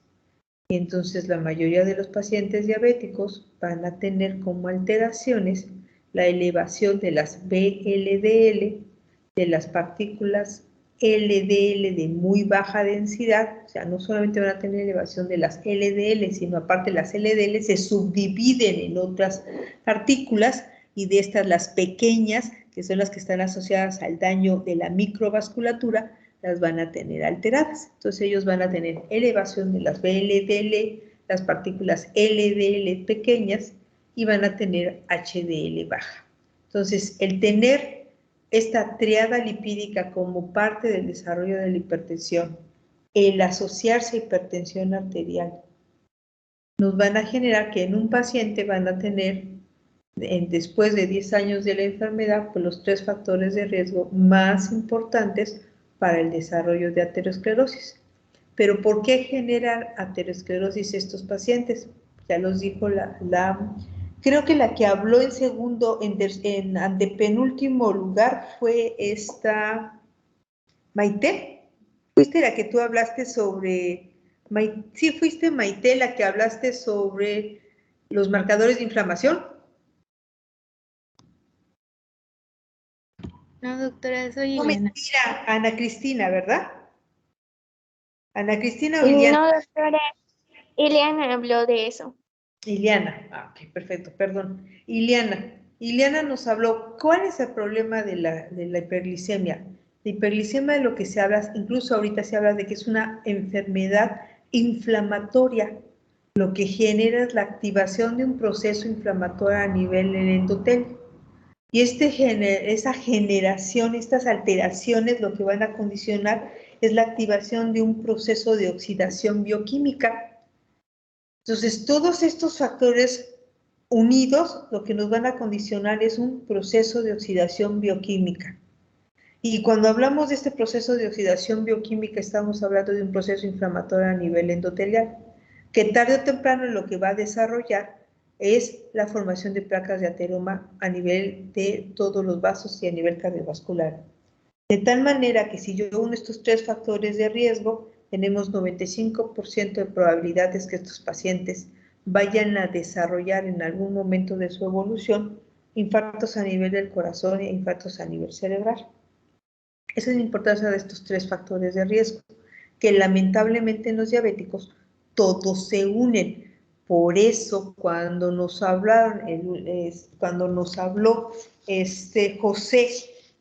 Y entonces la mayoría de los pacientes diabéticos van a tener como alteraciones la elevación de las VLDL, de las partículas LDL de muy baja densidad, o sea, no solamente van a tener elevación de las LDL, sino aparte las LDL se subdividen en otras partículas, y de estas las pequeñas, que son las que están asociadas al daño de la microvasculatura, las van a tener alteradas. Entonces ellos van a tener elevación de las VLDL, las partículas LDL pequeñas, y van a tener HDL baja. Entonces, el tener esta triada lipídica como parte del desarrollo de la hipertensión, el asociarse a hipertensión arterial, nos van a generar que en un paciente van a tener, después de 10 años de la enfermedad, pues los 3 factores de riesgo más importantes para el desarrollo de aterosclerosis. Pero ¿por qué generan aterosclerosis estos pacientes? Ya los dijo creo que la que habló en antepenúltimo lugar fue esta Maite. ¿Fuiste la que tú hablaste sobre? Sí, fuiste Maite la que hablaste sobre los marcadores de inflamación. No, doctora, soy No, Ileana. mentira, Ana Cristina, ¿verdad? Ana Cristina o Ileana. No, doctora, Ileana habló de eso. Ileana, ok, perfecto, perdón. Ileana nos habló, ¿cuál es el problema de la hiperglicemia? La hiperglicemia, de lo que se habla, incluso ahorita se habla de que es una enfermedad inflamatoria. Lo que genera es la activación de un proceso inflamatorio a nivel del endotelio. Y esa generación, estas alteraciones, lo que van a condicionar es la activación de un proceso de oxidación bioquímica. Entonces, todos estos factores unidos, lo que nos van a condicionar es un proceso de oxidación bioquímica. Y cuando hablamos de este proceso de oxidación bioquímica, estamos hablando de un proceso inflamatorio a nivel endotelial, que tarde o temprano lo que va a desarrollar es la formación de placas de ateroma a nivel de todos los vasos y a nivel cardiovascular. De tal manera que si yo uno estos 3 factores de riesgo, tenemos 95% de probabilidades que estos pacientes vayan a desarrollar en algún momento de su evolución infartos a nivel del corazón e infartos a nivel cerebral. Esa es la importancia de estos 3 factores de riesgo, que lamentablemente en los diabéticos todos se unen. Por eso cuando nos hablaron, cuando nos habló José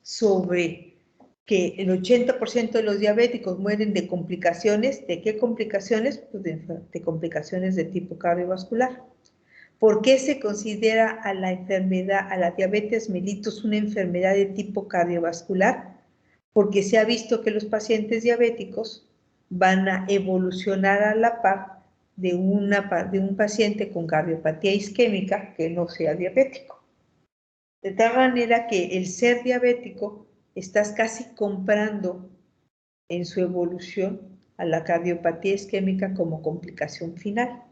sobre que el 80% de los diabéticos mueren de complicaciones, ¿de qué complicaciones? Pues de complicaciones de tipo cardiovascular. ¿Por qué se considera a la enfermedad, a la diabetes mellitus, una enfermedad de tipo cardiovascular? Porque se ha visto que los pacientes diabéticos van a evolucionar a la par de un paciente con cardiopatía isquémica que no sea diabético. De tal manera que el ser diabético estás casi comprando en su evolución a la cardiopatía isquémica como complicación final.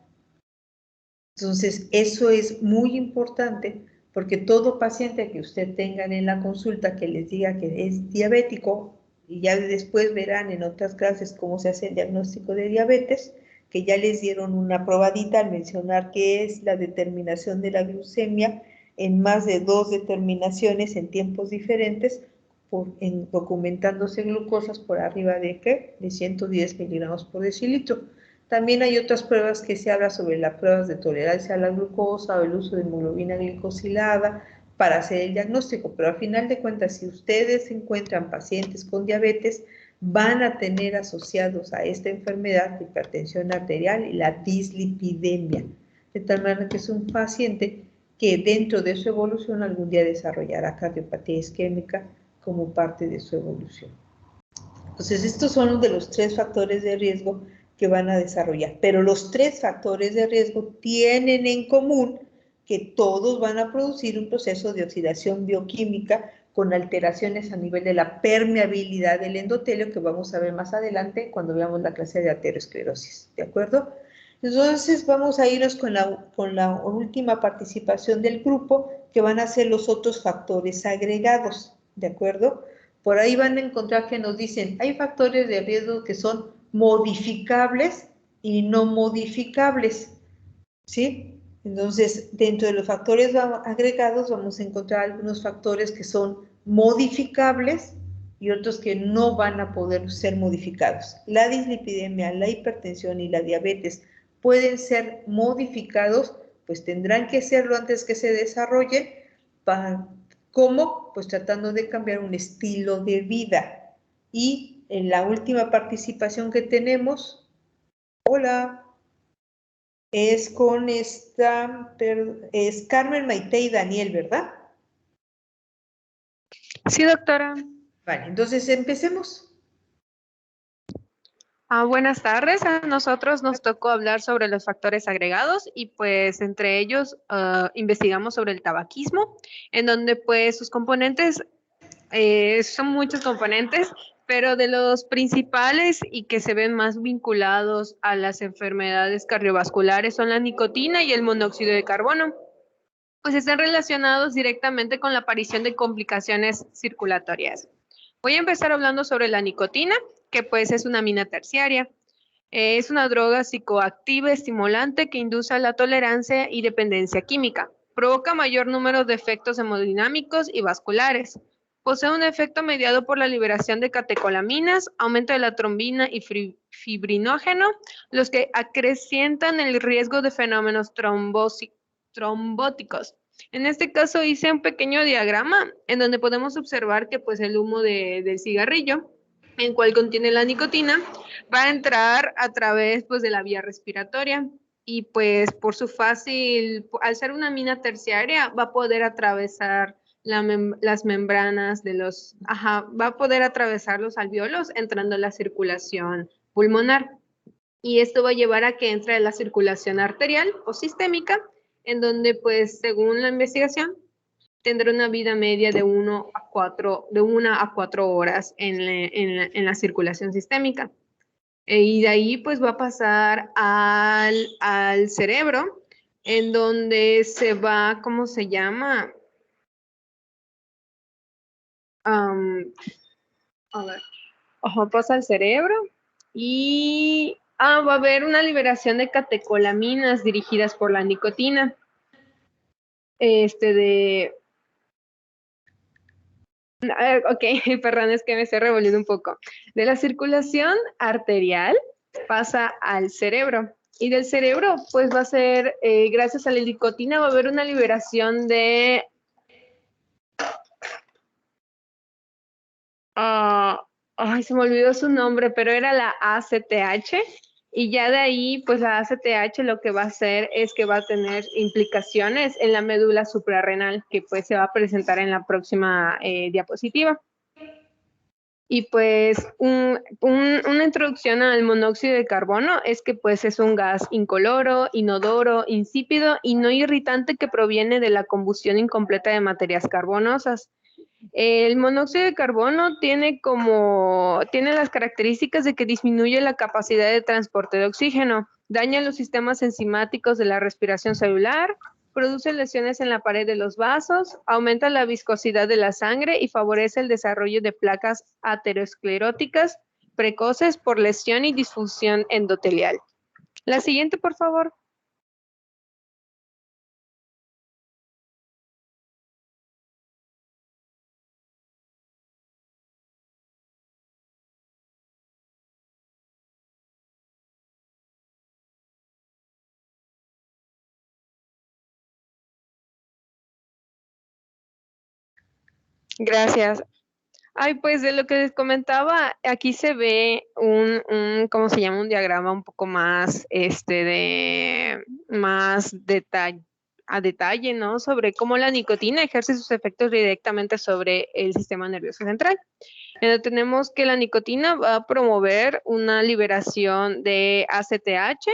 Entonces, eso es muy importante porque todo paciente que usted tenga en la consulta que les diga que es diabético, y ya después verán en otras clases cómo se hace el diagnóstico de diabetes, que ya les dieron una probadita al mencionar que es la determinación de la glucemia en más de 2 determinaciones en tiempos diferentes, documentándose glucosas por arriba de ¿qué? De 110 miligramos por decilitro. También hay otras pruebas que se habla sobre las pruebas de tolerancia a la glucosa o el uso de hemoglobina glicosilada para hacer el diagnóstico, pero al final de cuentas, si ustedes encuentran pacientes con diabetes, van a tener asociados a esta enfermedad hipertensión arterial y la dislipidemia, de tal manera que es un paciente que dentro de su evolución algún día desarrollará cardiopatía isquémica como parte de su evolución. Entonces, estos son uno de los 3 factores de riesgo que van a desarrollar, pero los 3 factores de riesgo tienen en común que todos van a producir un proceso de oxidación bioquímica con alteraciones a nivel de la permeabilidad del endotelio que vamos a ver más adelante cuando veamos la clase de arteriosclerosis, ¿de acuerdo? Entonces vamos a irnos con la última participación del grupo que van a ser los otros factores agregados, ¿de acuerdo? Por ahí van a encontrar que nos dicen, hay factores de riesgo que son modificables y no modificables, ¿sí? Entonces, dentro de los factores agregados vamos a encontrar algunos factores que son modificables y otros que no van a poder ser modificados. La dislipidemia, la hipertensión y la diabetes pueden ser modificados, pues tendrán que serlo antes que se desarrollen. ¿Cómo? Pues tratando de cambiar un estilo de vida. Y en la última participación que tenemos, hola, es con es Carmen, Maite y Daniel, ¿verdad? Sí, doctora. Vale, entonces empecemos. Buenas tardes. A nosotros nos tocó hablar sobre los factores agregados y pues entre ellos investigamos sobre el tabaquismo, en donde pues sus componentes son muchos componentes, pero de los principales y que se ven más vinculados a las enfermedades cardiovasculares son la nicotina y el monóxido de carbono, pues están relacionados directamente con la aparición de complicaciones circulatorias. Voy a empezar hablando sobre la nicotina, que pues es una amina terciaria. Es una droga psicoactiva estimulante que induce la tolerancia y dependencia química. Provoca mayor número de efectos hemodinámicos y vasculares. Posee un efecto mediado por la liberación de catecolaminas, aumento de la trombina y fibrinógeno, los que acrecientan el riesgo de fenómenos trombóticos. En este caso hice un pequeño diagrama en donde podemos observar que pues el humo del cigarrillo, en cual contiene la nicotina, va a entrar a través pues de la vía respiratoria y pues por su fácil, al ser una amina terciaria, va a poder atravesar las membranas de los, va a poder atravesar los alvéolos entrando en la circulación pulmonar. Y esto va a llevar a que entre la circulación arterial o sistémica, en donde pues según la investigación tendrá una vida media de 1 a 4 horas en la circulación sistémica. Y de ahí pues va a pasar al cerebro, en donde se va, ¿cómo se llama? A ver, pasa al cerebro y va a haber una liberación de catecolaminas dirigidas por la nicotina. Ok, perdón, es que me estoy revolviendo un poco. De la circulación arterial pasa al cerebro. Y del cerebro, pues va a ser, gracias a la nicotina, va a haber una liberación de... ay, se me olvidó su nombre, pero era la ACTH. Y ya de ahí, pues la ACTH lo que va a hacer es que va a tener implicaciones en la médula suprarrenal, que pues se va a presentar en la próxima diapositiva. Y pues una introducción al monóxido de carbono es que pues es un gas incoloro, inodoro, insípido y no irritante que proviene de la combustión incompleta de materias carbonosas. El monóxido de carbono tiene las características de que disminuye la capacidad de transporte de oxígeno, daña los sistemas enzimáticos de la respiración celular, produce lesiones en la pared de los vasos, aumenta la viscosidad de la sangre y favorece el desarrollo de placas ateroscleróticas precoces por lesión y disfunción endotelial. La siguiente, por favor. Gracias. Ay, pues de lo que les comentaba, aquí se ve ¿cómo se llama? Un diagrama un poco más, a detalle, ¿no? Sobre cómo la nicotina ejerce sus efectos directamente sobre el sistema nervioso central. Tenemos que la nicotina va a promover una liberación de ACTH,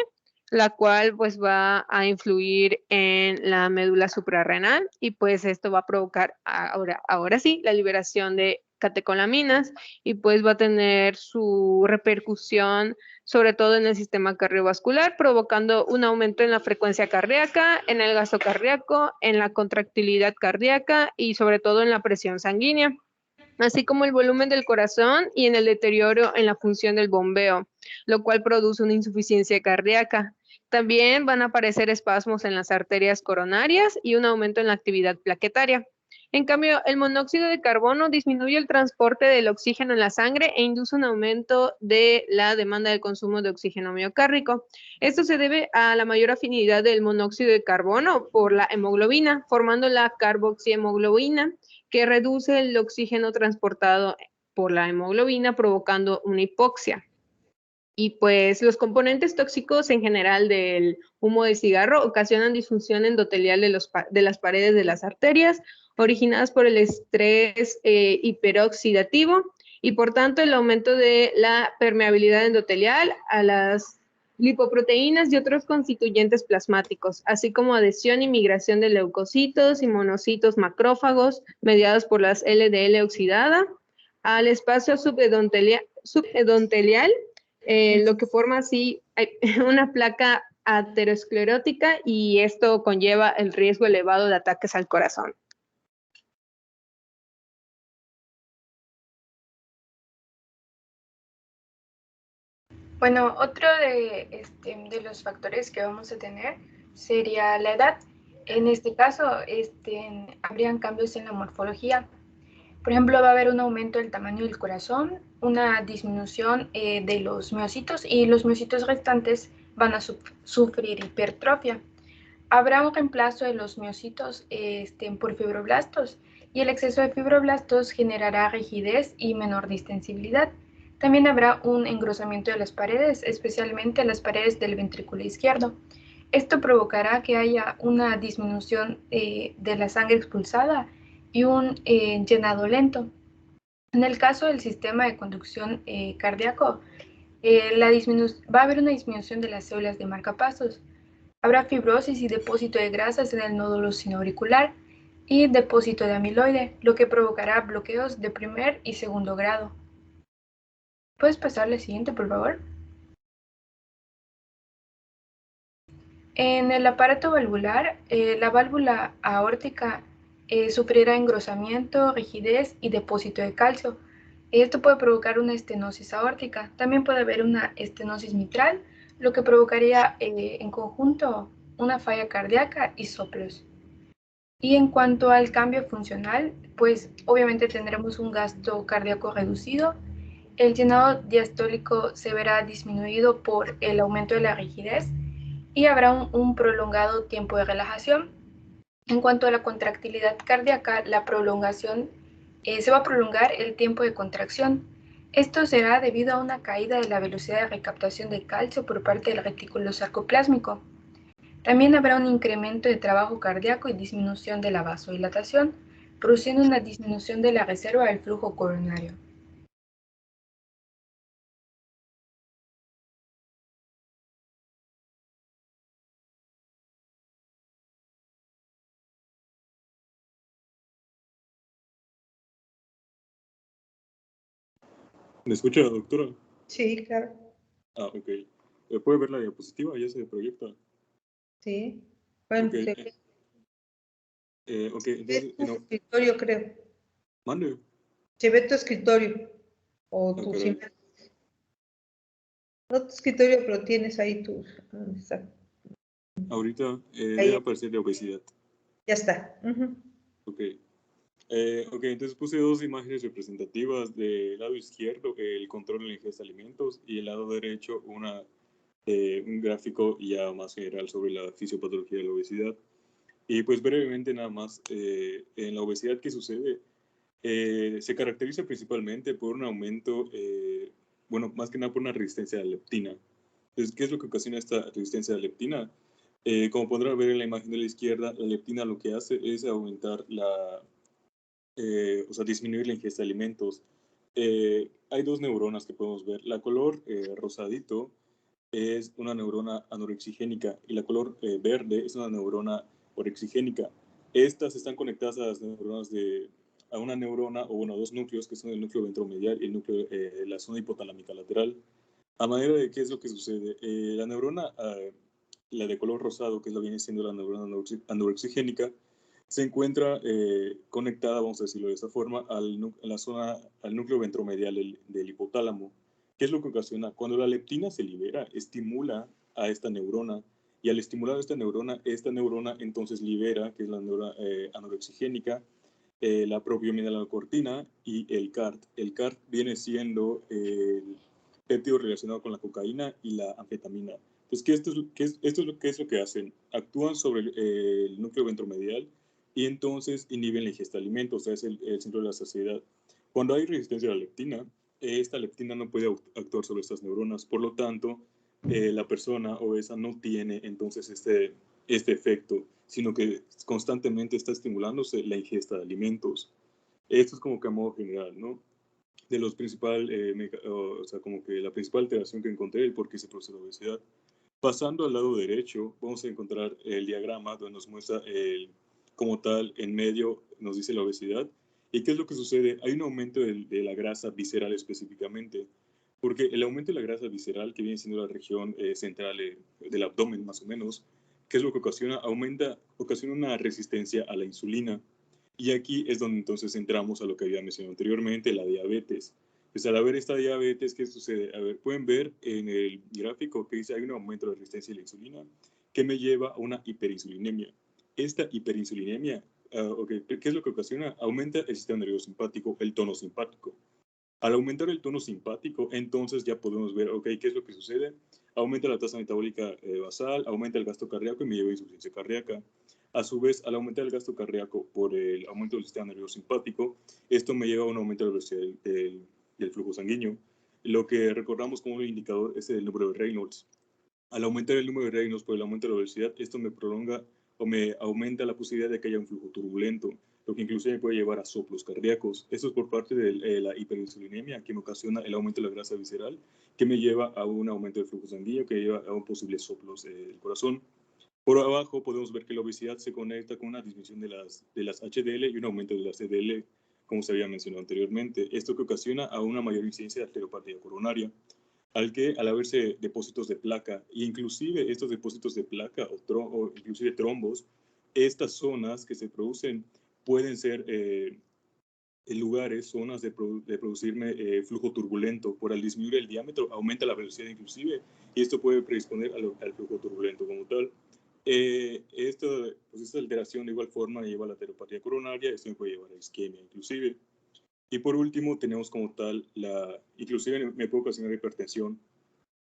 la cual pues va a influir en la médula suprarrenal y pues esto va a provocar ahora sí la liberación de catecolaminas y pues va a tener su repercusión sobre todo en el sistema cardiovascular, provocando un aumento en la frecuencia cardíaca, en el gasto cardíaco, en la contractilidad cardíaca y sobre todo en la presión sanguínea, así como el volumen del corazón y en el deterioro en la función del bombeo, lo cual produce una insuficiencia cardíaca. También van a aparecer espasmos en las arterias coronarias y un aumento en la actividad plaquetaria. En cambio, el monóxido de carbono disminuye el transporte del oxígeno en la sangre e induce un aumento de la demanda del consumo de oxígeno miocárdico. Esto se debe a la mayor afinidad del monóxido de carbono por la hemoglobina, formando la carboxihemoglobina, que reduce el oxígeno transportado por la hemoglobina, provocando una hipoxia. Y pues los componentes tóxicos en general del humo de cigarro ocasionan disfunción endotelial de las paredes de las arterias, originadas por el estrés hiperoxidativo y por tanto el aumento de la permeabilidad endotelial a las lipoproteínas y otros constituyentes plasmáticos, así como adhesión y migración de leucocitos y monocitos macrófagos mediados por las LDL oxidada al espacio subedontelial, lo que forma así una placa aterosclerótica y esto conlleva el riesgo elevado de ataques al corazón. Bueno, otro de los factores que vamos a tener sería la edad. En este caso, habrían cambios en la morfología. Por ejemplo, va a haber un aumento del tamaño del corazón, una disminución de los miocitos y los miocitos restantes van a sufrir hipertrofia. Habrá un reemplazo de los miocitos por fibroblastos y el exceso de fibroblastos generará rigidez y menor distensibilidad. También habrá un engrosamiento de las paredes, especialmente las paredes del ventrículo izquierdo. Esto provocará que haya una disminución de la sangre expulsada y un llenado lento. En el caso del sistema de conducción cardíaco, va a haber una disminución de las células de marcapasos. Habrá fibrosis y depósito de grasas en el nódulo sinoauricular y depósito de amiloide, lo que provocará bloqueos de primer y segundo grado. ¿Puedes pasarle siguiente, por favor? En el aparato valvular, la válvula aórtica sufrirá engrosamiento, rigidez y depósito de calcio. Esto puede provocar una estenosis aórtica. También puede haber una estenosis mitral lo que provocaría en conjunto una falla cardíaca y soplos. Y en cuanto al cambio funcional, pues obviamente tendremos un gasto cardíaco reducido, el llenado diastólico se verá disminuido por el aumento de la rigidez y habrá un prolongado tiempo de relajación. En cuanto a la contractilidad cardíaca, la prolongación se va a prolongar el tiempo de contracción. Esto será debido a una caída de la velocidad de recaptación de calcio por parte del retículo sarcoplásmico. También habrá un incremento de trabajo cardíaco y disminución de la vasodilatación, produciendo una disminución de la reserva del flujo coronario. ¿Me escucha, doctora? Sí, claro. Ah, ok. ¿Puede ver la diapositiva? Ya se proyecta. Sí. Bueno, Ok, ok, ve entonces, tu no, escritorio, creo. mande. Se ve tu escritorio. O Ah, tu caray. no tu escritorio, pero tienes ahí tus. ¿Dónde está? Ahorita Ahí, debe aparecer de obesidad. ya está. Ujú. Ok. Ok, entonces puse dos imágenes representativas del lado izquierdo, el control de la ingesta de alimentos, y el lado derecho un gráfico ya más general sobre la fisiopatología de la obesidad. Y pues brevemente nada más, en la obesidad, ¿qué sucede? Se caracteriza principalmente por un aumento, bueno, más que nada por una resistencia a la leptina. Entonces, ¿qué es lo que ocasiona esta resistencia a la leptina? Como podrán ver en la imagen de la izquierda, la leptina lo que hace es aumentar o sea, disminuir la ingesta de alimentos. Hay dos neuronas que podemos ver. La color rosadito es una neurona anorexigénica y la color verde es una neurona orexigénica. Estas están conectadas a las neuronas a una neurona o bueno, dos núcleos que son el núcleo ventromedial y el núcleo la zona hipotalámica lateral. A manera de qué es lo que sucede, la neurona, la de color rosado, que es la viene siendo la neurona anorexigénica, se encuentra conectada, vamos a decirlo de esta forma, al núcleo ventromedial del hipotálamo. ¿Qué es lo que ocasiona? Cuando la leptina se libera, estimula a esta neurona, y al estimular a esta neurona entonces libera, que es la neurona anorexigénica, la propiomineralocortina y el CART. El CART viene siendo el péptido relacionado con la cocaína y la anfetamina. Entonces, esto es lo que hacen? Actúan sobre el núcleo ventromedial y entonces inhiben la ingesta de alimentos, o sea, es el centro de la saciedad. Cuando hay resistencia a la leptina, esta leptina no puede actuar sobre estas neuronas, por lo tanto, la persona obesa no tiene entonces este efecto, sino que constantemente está estimulándose la ingesta de alimentos. Esto es como que a modo general, ¿no? De los principales, o sea, como que la principal alteración que encontré, el por qué se produce la obesidad. Pasando al lado derecho, vamos a encontrar el diagrama donde nos muestra como tal, en medio nos dice la obesidad. ¿Y qué es lo que sucede? Hay un aumento de la grasa visceral específicamente, porque el aumento de la grasa visceral, que viene siendo la región central del abdomen más o menos, ¿qué es lo que ocasiona? Ocasiona una resistencia a la insulina. Y aquí es donde entonces entramos a lo que había mencionado anteriormente, la diabetes. Pues al haber esta diabetes, ¿qué sucede? A ver, pueden ver en el gráfico que dice hay un aumento de la resistencia a la insulina que me lleva a una hiperinsulinemia. Esta hiperinsulinemia, ¿qué es lo que ocasiona? Aumenta el sistema nervioso simpático, el tono simpático. Al aumentar el tono simpático, entonces ya podemos ver, ok, ¿qué es lo que sucede? Aumenta la tasa metabólica basal, aumenta el gasto cardíaco y me lleva a insuficiencia cardíaca. A su vez, al aumentar el gasto cardíaco por el aumento del sistema nervioso simpático, esto me lleva a un aumento de la velocidad del flujo sanguíneo. Lo que recordamos como un indicador es el número de Reynolds. Al aumentar el número de Reynolds por el aumento de la velocidad, esto me prolonga o me aumenta la posibilidad de que haya un flujo turbulento, lo que inclusive puede llevar a soplos cardíacos. Esto es por parte de la hiperinsulinemia, que me ocasiona el aumento de la grasa visceral, que me lleva a un aumento del flujo sanguíneo, que lleva a un posible soplos del corazón. Por abajo podemos ver que la obesidad se conecta con una disminución de las HDL y un aumento de las LDL, como se había mencionado anteriormente. Esto que ocasiona a una mayor incidencia de arteriopatía coronaria, al haberse depósitos de placa, e inclusive estos depósitos de placa o inclusive trombos, estas zonas que se producen pueden ser lugares, zonas de producirme flujo turbulento. Por al disminuir el diámetro, aumenta la velocidad inclusive, y esto puede predisponer al flujo turbulento como tal. Esta alteración de igual forma lleva a la ateropatía coronaria, esto me puede llevar a isquemia inclusive. Y por último tenemos como tal, inclusive me puede ocasionar hipertensión,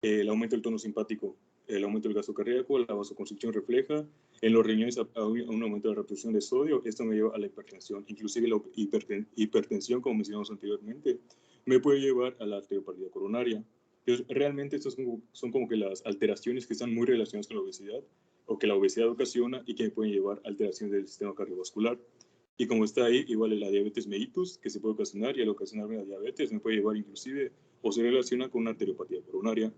el aumento del tono simpático, el aumento del gasto cardíaco, la vasoconstricción refleja, en los riñones a un aumento de la reabsorción de sodio, esto me lleva a la hipertensión, inclusive la hipertensión, como mencionamos anteriormente, me puede llevar a la arteriopatía coronaria. Entonces, realmente estas son como que las alteraciones que están muy relacionadas con la obesidad, o que la obesidad ocasiona y que pueden llevar a alteraciones del sistema cardiovascular. Y como está ahí, igual la diabetes mellitus, que se puede ocasionar, y al ocasionarme la diabetes me puede llevar inclusive, o se relaciona con una arteriopatía coronaria.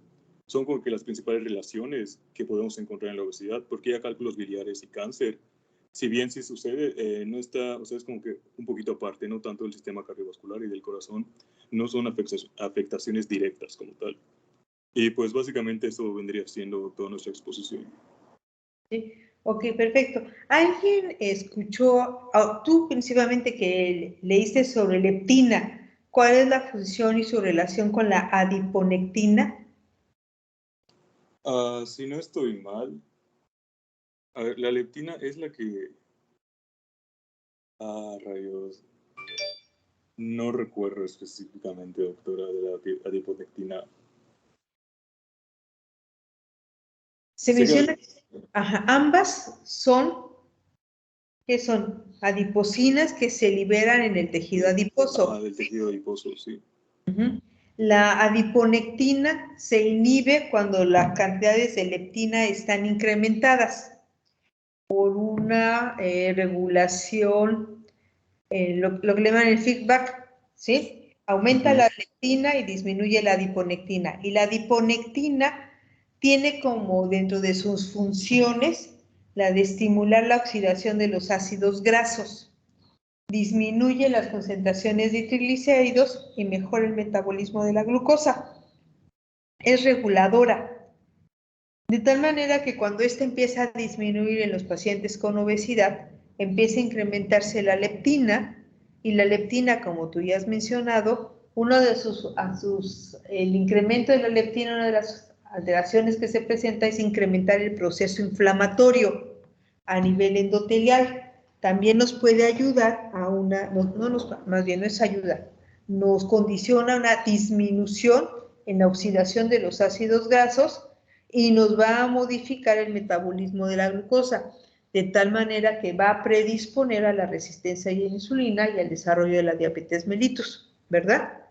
Son como que las principales relaciones que podemos encontrar en la obesidad, porque ya cálculos biliares y cáncer, si bien sí sucede, no está, o sea, es como que un poquito aparte, no tanto del sistema cardiovascular y del corazón, no son afectaciones directas como tal. Y pues básicamente esto vendría siendo toda nuestra exposición. Sí. Ok, perfecto. ¿Alguien escuchó, tú principalmente que leíste sobre leptina, cuál es la función y su relación con la adiponectina? Si no estoy mal, a ver, la leptina es la que... rayos. No recuerdo específicamente, doctora, de la adiponectina. Se menciona, ambas son, ¿qué son? Adipocinas que se liberan en el tejido adiposo. Del tejido adiposo, sí. La adiponectina se inhibe cuando las cantidades de leptina están incrementadas por una regulación, lo que le llaman el feedback, ¿sí? Aumenta la leptina y disminuye la adiponectina. Y la adiponectina tiene como dentro de sus funciones la de estimular la oxidación de los ácidos grasos, disminuye las concentraciones de triglicéridos y mejora el metabolismo de la glucosa. Es reguladora, de tal manera que cuando esta empieza a disminuir en los pacientes con obesidad, empieza a incrementarse la leptina, y la leptina, como tú ya has mencionado, el incremento de la leptina, una de las alteraciones que se presenta es incrementar el proceso inflamatorio a nivel endotelial. También nos puede ayudar a más bien no es ayuda, nos condiciona una disminución en la oxidación de los ácidos grasos y nos va a modificar el metabolismo de la glucosa, de tal manera que va a predisponer a la resistencia a la insulina y al desarrollo de la diabetes mellitus, ¿verdad?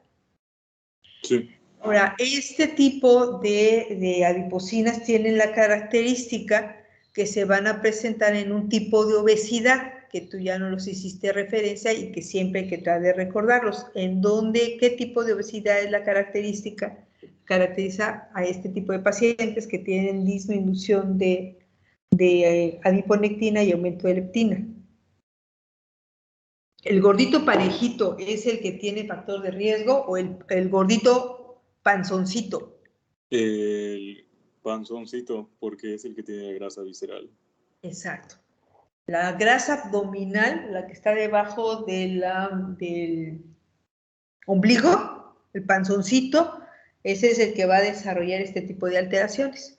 Sí. Ahora, este tipo de adipocinas tienen la característica que se van a presentar en un tipo de obesidad, que tú ya no los hiciste referencia y que siempre hay que tratar de recordarlos. ¿Qué tipo de obesidad es la característica? Caracteriza a este tipo de pacientes que tienen disminución de adiponectina y aumento de leptina. ¿El gordito parejito es el que tiene factor de riesgo o el gordito panzoncito? El panzoncito, porque es el que tiene grasa visceral. Exacto. La grasa abdominal, la que está debajo del ombligo, el panzoncito, ese es el que va a desarrollar este tipo de alteraciones.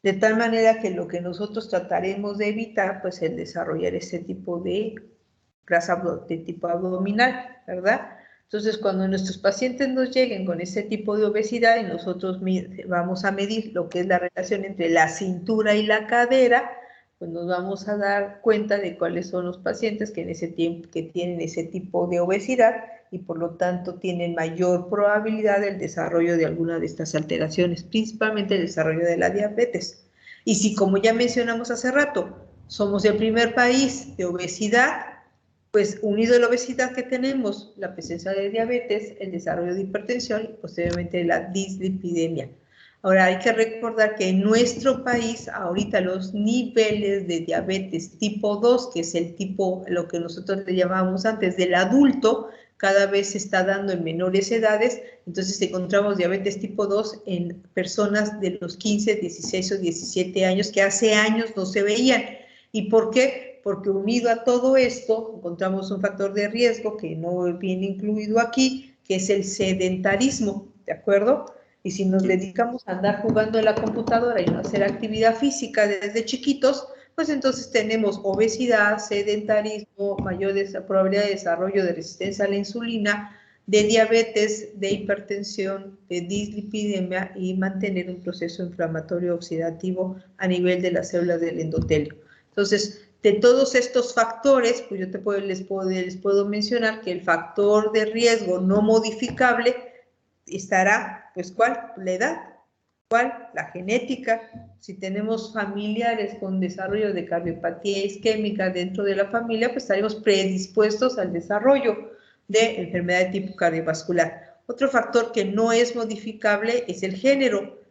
De tal manera que lo que nosotros trataremos de evitar, pues, es desarrollar este tipo de grasa de tipo abdominal, ¿verdad? Entonces, cuando nuestros pacientes nos lleguen con ese tipo de obesidad y nosotros vamos a medir lo que es la relación entre la cintura y la cadera, pues nos vamos a dar cuenta de cuáles son los pacientes que tienen ese tipo de obesidad y por lo tanto tienen mayor probabilidad del desarrollo de alguna de estas alteraciones, principalmente el desarrollo de la diabetes. Y si, como ya mencionamos hace rato, somos el primer país de obesidad, pues unido a la obesidad que tenemos, la presencia de diabetes, el desarrollo de hipertensión y posteriormente la dislipidemia. Ahora hay que recordar que en nuestro país ahorita los niveles de diabetes tipo 2, que es el tipo, lo que nosotros le llamábamos antes del adulto, cada vez se está dando en menores edades, entonces encontramos diabetes tipo 2 en personas de los 15, 16 o 17 años que hace años no se veían. ¿Y por qué? Porque unido a todo esto, encontramos un factor de riesgo que no viene incluido aquí, que es el sedentarismo, ¿de acuerdo? Y si nos dedicamos a andar jugando en la computadora y no hacer actividad física desde chiquitos, pues entonces tenemos obesidad, sedentarismo, mayor probabilidad de desarrollo de resistencia a la insulina, de diabetes, de hipertensión, de dislipidemia y mantener un proceso inflamatorio oxidativo a nivel de las células del endotelio. Entonces, de todos estos factores, pues yo les puedo mencionar que el factor de riesgo no modificable estará, pues, ¿cuál? La edad. ¿Cuál? La genética. Si tenemos familiares con desarrollo de cardiopatía isquémica dentro de la familia, pues estaremos predispuestos al desarrollo de enfermedad de tipo cardiovascular. Otro factor que no es modificable es el género.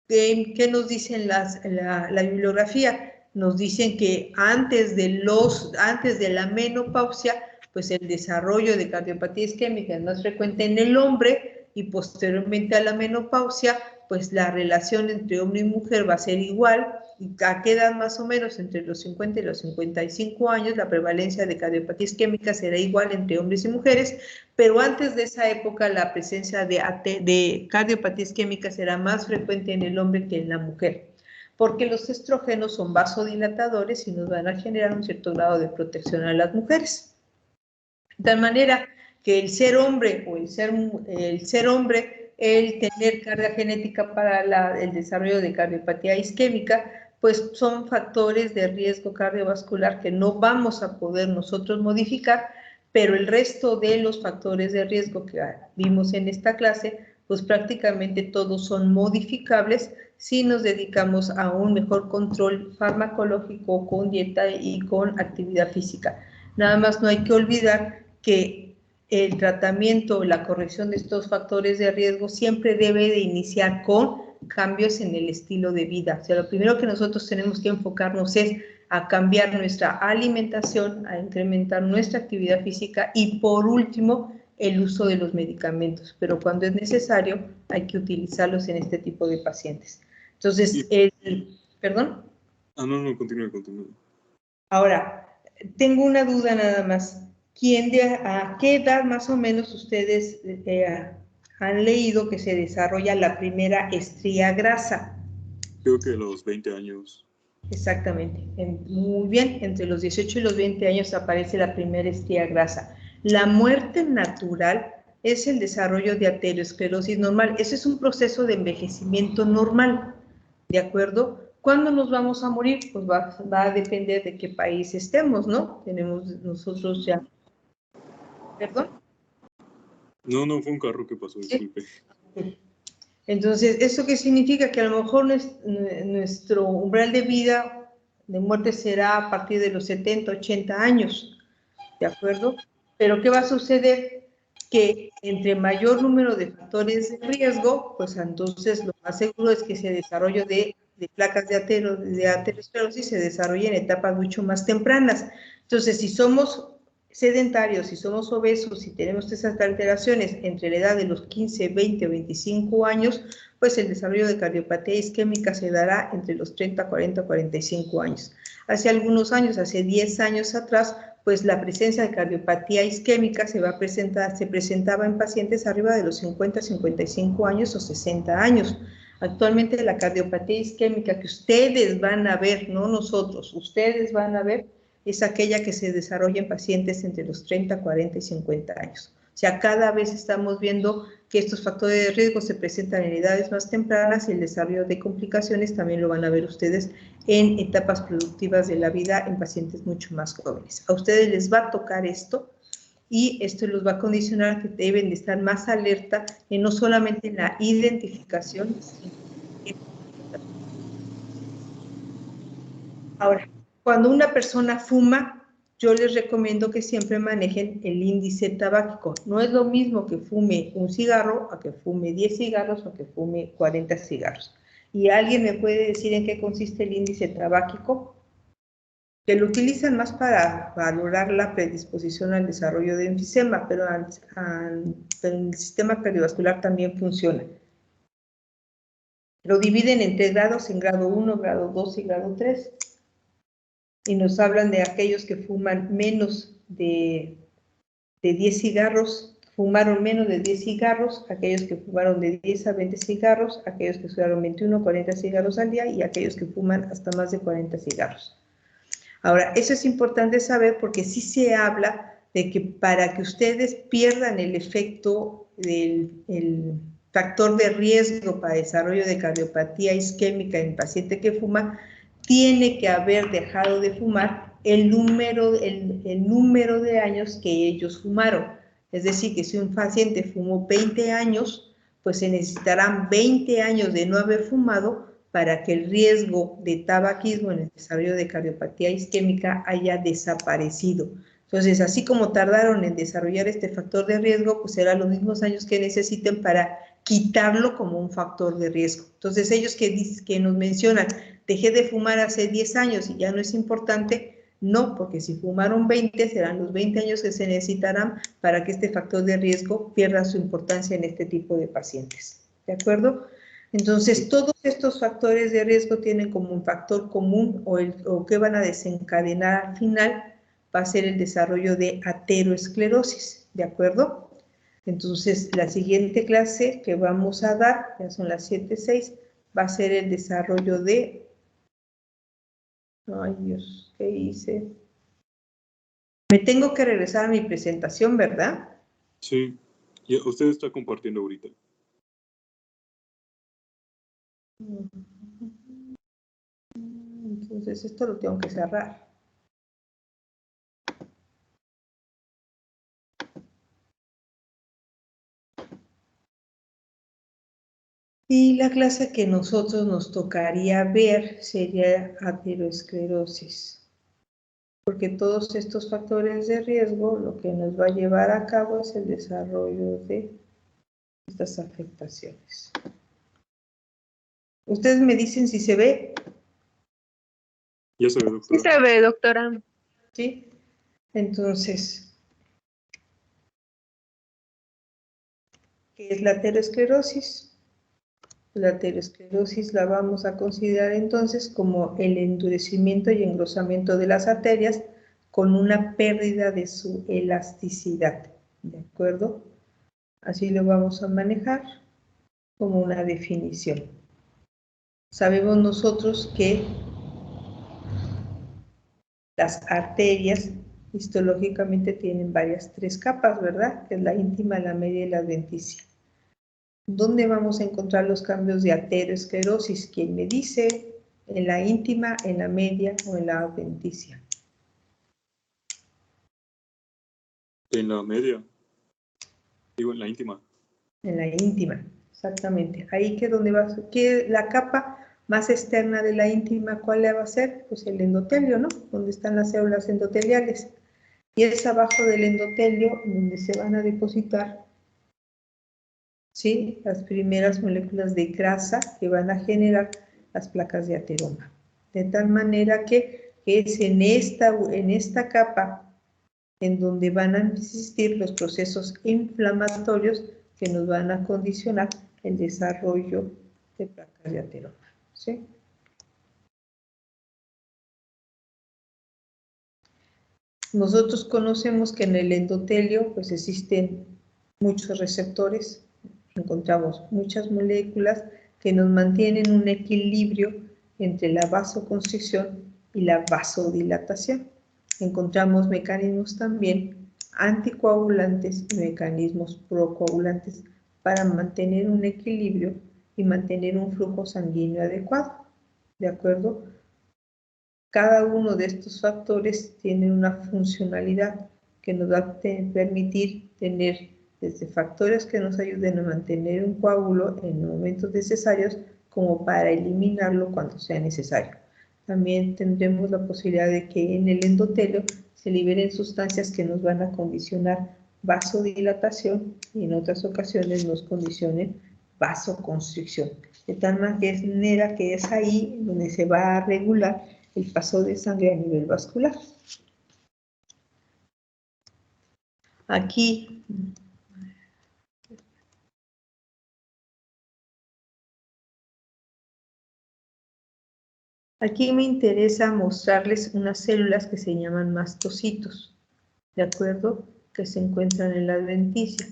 ¿Qué nos dicen la bibliografía? Nos dicen que antes de la menopausia, pues el desarrollo de cardiopatía isquémica es más frecuente en el hombre y posteriormente a la menopausia, pues la relación entre hombre y mujer va a ser igual. ¿Y a qué edad más o menos? Entre los 50 y los 55 años, la prevalencia de cardiopatía isquémica será igual entre hombres y mujeres, pero antes de esa época la presencia de cardiopatía isquémica será más frecuente en el hombre que en la mujer, porque los estrógenos son vasodilatadores y nos van a generar un cierto grado de protección a las mujeres. De tal manera que el ser hombre o el tener carga genética para el desarrollo de cardiopatía isquémica, pues son factores de riesgo cardiovascular que no vamos a poder nosotros modificar, pero el resto de los factores de riesgo que vimos en esta clase, pues prácticamente todos son modificables si nos dedicamos a un mejor control farmacológico con dieta y con actividad física. Nada más no hay que olvidar que el tratamiento, la corrección de estos factores de riesgo siempre debe de iniciar con cambios en el estilo de vida. O sea, lo primero que nosotros tenemos que enfocarnos es a cambiar nuestra alimentación, a incrementar nuestra actividad física y por último, el uso de los medicamentos. Pero cuando es necesario, hay que utilizarlos en este tipo de pacientes. Entonces, ¿perdón? No, continúe. Ahora, tengo una duda nada más. ¿A qué edad más o menos ustedes han leído que se desarrolla la primera estría grasa? Creo que a los 20 años. Exactamente. Muy bien, entre los 18 y los 20 años aparece la primera estría grasa. La muerte natural es el desarrollo de aterosclerosis normal. Ese es un proceso de envejecimiento normal, ¿de acuerdo? ¿Cuándo nos vamos a morir? Pues va a depender de qué país estemos, ¿no? Tenemos nosotros ya... ¿Perdón? No, fue un carro que pasó, disculpe. Entonces, ¿eso qué significa? Que a lo mejor nuestro umbral de vida, de muerte, será a partir de los 70, 80 años, ¿de acuerdo? Pero ¿qué va a suceder? Que entre mayor número de factores de riesgo, pues entonces lo más seguro es que ese desarrollo de placas de aterosclerosis se desarrolle en etapas mucho más tempranas. Entonces, si somos sedentarios, si somos obesos, si tenemos esas alteraciones entre la edad de los 15, 20 o 25 años, pues el desarrollo de cardiopatía isquémica se dará entre los 30, 40, 45 años. Hace algunos años, hace 10 años atrás, pues la presencia de cardiopatía isquémica se presentaba en pacientes arriba de los 50, 55 años o 60 años. Actualmente la cardiopatía isquémica que ustedes van a ver, no nosotros, ustedes van a ver, es aquella que se desarrolla en pacientes entre los 30, 40 y 50 años. O sea, cada vez estamos viendo que estos factores de riesgo se presentan en edades más tempranas y el desarrollo de complicaciones también lo van a ver ustedes en etapas productivas de la vida en pacientes mucho más jóvenes. A ustedes les va a tocar esto y esto los va a condicionar que deben de estar más alerta no solamente en la identificación, sino en... Ahora, cuando una persona fuma, yo les recomiendo que siempre manejen el índice tabáquico. No es lo mismo que fume un cigarro a que fume 10 cigarros o que fume 40 cigarros. ¿Y alguien me puede decir en qué consiste el índice tabáquico? Que lo utilizan más para valorar la predisposición al desarrollo de enfisema, pero en el sistema cardiovascular también funciona. Lo dividen en 3 grados, en grado 1, grado 2 y grado 3. y nos hablan de aquellos que fuman menos de 10 cigarros, fumaron menos de 10 cigarros, aquellos que fumaron de 10 a 20 cigarros, aquellos que fumaron 21 a 40 cigarros al día y aquellos que fuman hasta más de 40 cigarros. Ahora, eso es importante saber porque sí se habla de que para que ustedes pierdan el efecto del factor de riesgo para desarrollo de cardiopatía isquémica en paciente que fuma, tiene que haber dejado de fumar el número de años que ellos fumaron. Es decir, que si un paciente fumó 20 años, pues se necesitarán 20 años de no haber fumado para que el riesgo de tabaquismo en el desarrollo de cardiopatía isquémica haya desaparecido. Entonces, así como tardaron en desarrollar este factor de riesgo, pues serán los mismos años que necesiten para quitarlo como un factor de riesgo. Entonces, ellos que nos mencionan, dejé de fumar hace 10 años y ya no es importante, no, porque si fumaron 20, serán los 20 años que se necesitarán para que este factor de riesgo pierda su importancia en este tipo de pacientes. ¿De acuerdo? Entonces, todos estos factores de riesgo tienen como un factor común o que van a desencadenar al final va a ser el desarrollo de ateroesclerosis, ¿de acuerdo? Entonces, la siguiente clase que vamos a dar, ya son las 7:06, va a ser el desarrollo de... Ay, Dios, ¿qué hice? Me tengo que regresar a mi presentación, ¿verdad? Sí, y usted está compartiendo ahorita. Entonces, esto lo tengo que cerrar. Y la clase que nosotros nos tocaría ver sería ateroesclerosis. Porque todos estos factores de riesgo lo que nos va a llevar a cabo es el desarrollo de estas afectaciones. Ustedes me dicen si se ve. Ya se ve, doctora. Sí se ve, doctora. ¿Sí? Entonces, ¿qué es la aterosclerosis? La aterosclerosis la vamos a considerar entonces como el endurecimiento y engrosamiento de las arterias con una pérdida de su elasticidad. ¿De acuerdo? Así lo vamos a manejar como una definición. Sabemos nosotros que las arterias histológicamente tienen tres capas, ¿verdad? Que es la íntima, la media y la adventicia. ¿Dónde vamos a encontrar los cambios de aterosclerosis? ¿Quién me dice? ¿En la íntima, en la media o en la adventicia? En la media. Digo, en la íntima. En la íntima, exactamente. Ahí que donde va, que la capa más externa de la íntima, ¿cuál le va a ser? Pues el endotelio, ¿no? Donde están las células endoteliales. Y es abajo del endotelio donde se van a depositar, ¿sí?, las primeras moléculas de grasa que van a generar las placas de ateroma. De tal manera que es en esta capa en donde van a existir los procesos inflamatorios que nos van a condicionar el desarrollo de placas de ateroma, ¿sí? Nosotros conocemos que en el endotelio pues existen muchos receptores, encontramos muchas moléculas que nos mantienen un equilibrio entre la vasoconstricción y la vasodilatación. Encontramos mecanismos también anticoagulantes y mecanismos procoagulantes para mantener un equilibrio y mantener un flujo sanguíneo adecuado, ¿de acuerdo? Cada uno de estos factores tiene una funcionalidad que nos va a permitir tener desde factores que nos ayuden a mantener un coágulo en momentos necesarios como para eliminarlo cuando sea necesario. También tendremos la posibilidad de que en el endotelio se liberen sustancias que nos van a condicionar vasodilatación y en otras ocasiones nos condicionen vasoconstricción. De tal manera que es ahí donde se va a regular el paso de sangre a nivel vascular. Aquí Aquí me interesa mostrarles unas células que se llaman mastocitos, ¿de acuerdo? Que se encuentran en la adventicia,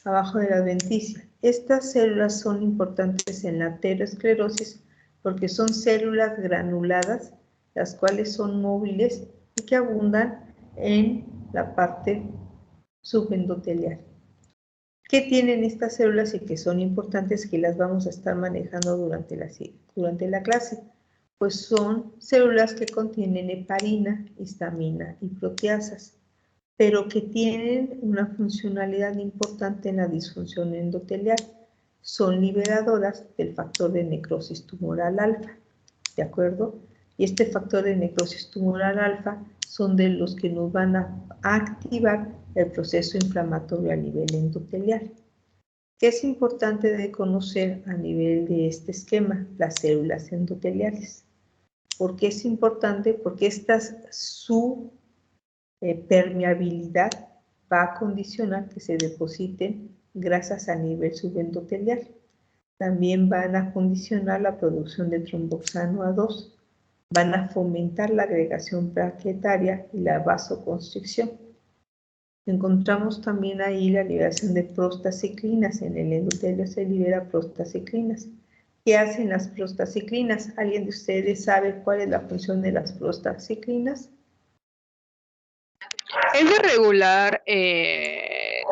abajo de la adventicia. Estas células son importantes en la aterosclerosis porque son células granuladas, las cuales son móviles y que abundan en la parte subendotelial. ¿Qué tienen estas células y que son importantes que las vamos a estar manejando durante la clase? Pues son células que contienen heparina, histamina y proteasas, pero que tienen una funcionalidad importante en la disfunción endotelial. Son liberadoras del factor de necrosis tumoral alfa, ¿de acuerdo? Y este factor de necrosis tumoral alfa son de los que nos van a activar el proceso inflamatorio a nivel endotelial. ¿Qué es importante de conocer a nivel de este esquema? Las células endoteliales. ¿Por qué es importante? Porque su permeabilidad va a condicionar que se depositen grasas a nivel subendotelial. También van a condicionar la producción de tromboxano A2. Van a fomentar la agregación plaquetaria y la vasoconstricción. Encontramos también ahí la liberación de prostaciclinas. En el endotelio se libera prostaciclinas. ¿Qué hacen las prostaciclinas? ¿Alguien de ustedes sabe cuál es la función de las prostaciclinas? ¿Es de regular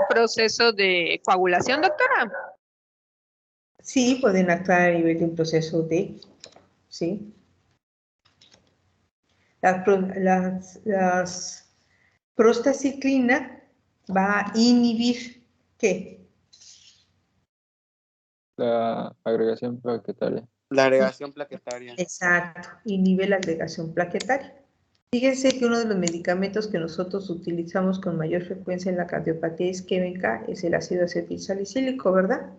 proceso de coagulación, doctora? Sí, pueden actuar a nivel de un proceso de, ¿sí? Las prostaciclina va a inhibir, ¿qué? La agregación plaquetaria. La agregación plaquetaria. Exacto, inhibe la agregación plaquetaria. Fíjense que uno de los medicamentos que nosotros utilizamos con mayor frecuencia en la cardiopatía isquémica es el ácido acetilsalicílico, ¿verdad?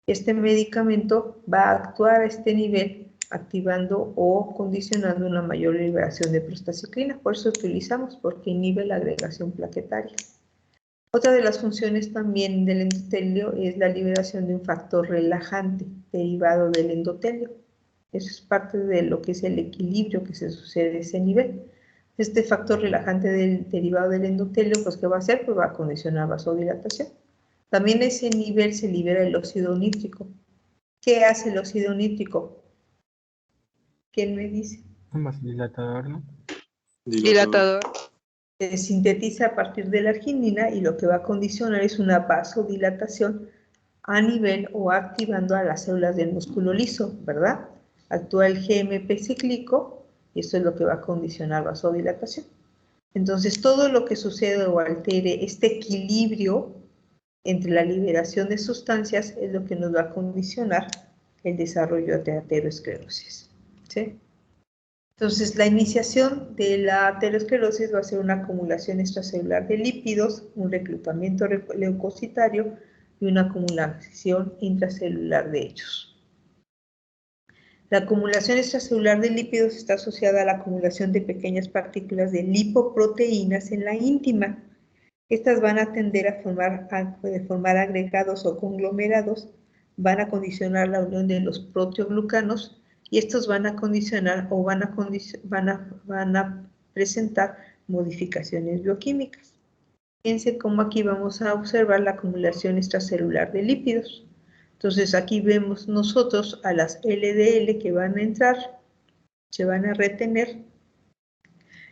Este medicamento va a actuar a este nivel, activando o condicionando una mayor liberación de prostaciclina. Por eso utilizamos, porque inhibe la agregación plaquetaria. Otra de las funciones también del endotelio es la liberación de un factor relajante derivado del endotelio. Eso es parte de lo que es el equilibrio que se sucede a ese nivel. Este factor relajante derivado del endotelio, pues ¿qué va a hacer? Pues va a condicionar vasodilatación. También a ese nivel se libera el óxido nítrico. ¿Qué hace el óxido nítrico? ¿Quién me dice? Un vasodilatador, ¿no? Dilatador. Se sintetiza a partir de la arginina y lo que va a condicionar es una vasodilatación a nivel o activando a las células del músculo liso, ¿verdad? Actúa el GMP cíclico y esto es lo que va a condicionar vasodilatación. Entonces, todo lo que sucede o altere este equilibrio entre la liberación de sustancias es lo que nos va a condicionar el desarrollo de aterosclerosis, ¿sí? Entonces, la iniciación de la aterosclerosis va a ser una acumulación extracelular de lípidos, un reclutamiento leucocitario y una acumulación intracelular de ellos. La acumulación extracelular de lípidos está asociada a la acumulación de pequeñas partículas de lipoproteínas en la íntima. Estas van a tender a formar agregados o conglomerados, van a condicionar la unión de los proteoglucanos y estos van a condicionar o van a presentar modificaciones bioquímicas. Fíjense cómo aquí vamos a observar la acumulación extracelular de lípidos. Entonces aquí vemos nosotros a las LDL que van a entrar, se van a retener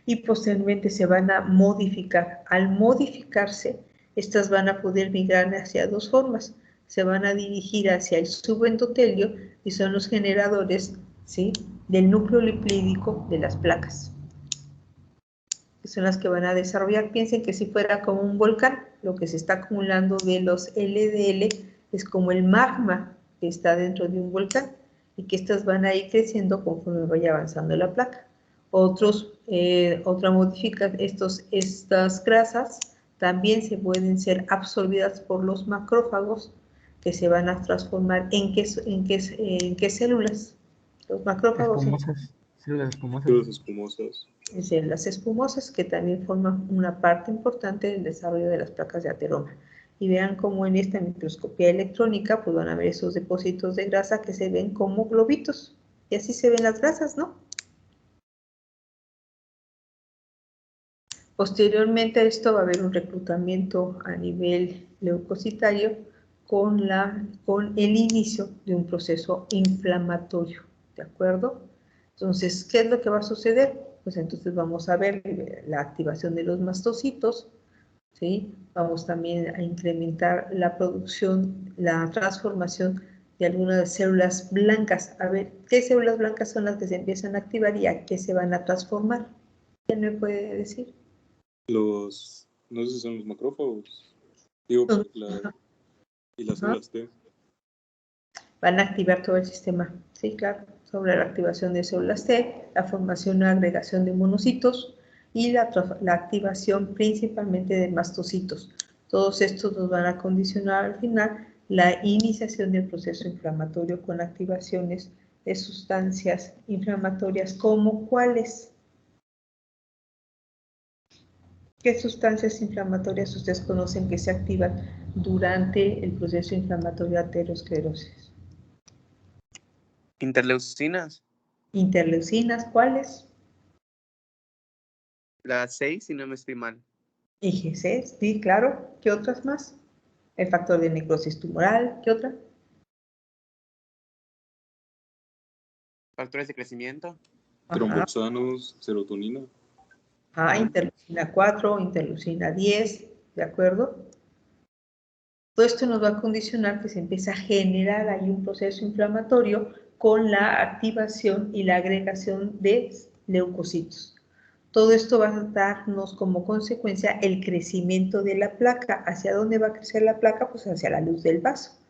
y posteriormente se van a modificar. Al modificarse, estas van a poder migrar hacia dos formas. Se van a dirigir hacia el subendotelio y son los generadores, ¿sí?, del núcleo lipídico de las placas, que son las que van a desarrollar. Piensen que si fuera como un volcán, lo que se está acumulando de los LDL es como el magma que está dentro de un volcán y que estas van a ir creciendo conforme vaya avanzando la placa. Otra modificación, estas grasas también se pueden ser absorbidas por los macrófagos que se van a transformar en qué células. Los macrófagos. Espumosas, células espumosas. Células espumosas. Células espumosas que también forman una parte importante del desarrollo de las placas de ateroma. Y vean cómo en esta microscopía electrónica pues van a ver esos depósitos de grasa que se ven como globitos. Y así se ven las grasas, ¿no? Posteriormente a esto va a haber un reclutamiento a nivel leucocitario con el inicio de un proceso inflamatorio, ¿de acuerdo? Entonces, ¿qué es lo que va a suceder? Pues entonces vamos a ver la activación de los mastocitos, ¿sí? Vamos también a incrementar la producción, la transformación de algunas células blancas. A ver, ¿qué células blancas son las que se empiezan a activar y a qué se van a transformar? ¿Quién me puede decir? No sé si son los macrófagos. Digo, y las células T. Van a activar todo el sistema, sí, claro, sobre la activación de células T, la formación y agregación de monocitos y la activación principalmente de mastocitos. Todos estos nos van a condicionar al final la iniciación del proceso inflamatorio con activaciones de sustancias inflamatorias como ¿cuáles? ¿Qué sustancias inflamatorias ustedes conocen que se activan durante el proceso inflamatorio de aterosclerosis? Interleucinas. Interleucinas, ¿cuáles? Las 6, si no me estoy mal. IgG, sí, claro. ¿Qué otras más? El factor de necrosis tumoral, ¿qué otra? Factores de crecimiento. Tromboxanos, serotonina. Interleucina 4, interleucina 10, ¿de acuerdo? Todo esto nos va a condicionar que se empieza a generar ahí un proceso inflamatorio con la activación y la agregación de leucocitos. Todo esto va a darnos como consecuencia el crecimiento de la placa. ¿Hacia dónde va a crecer la placa? Pues hacia la luz del vaso.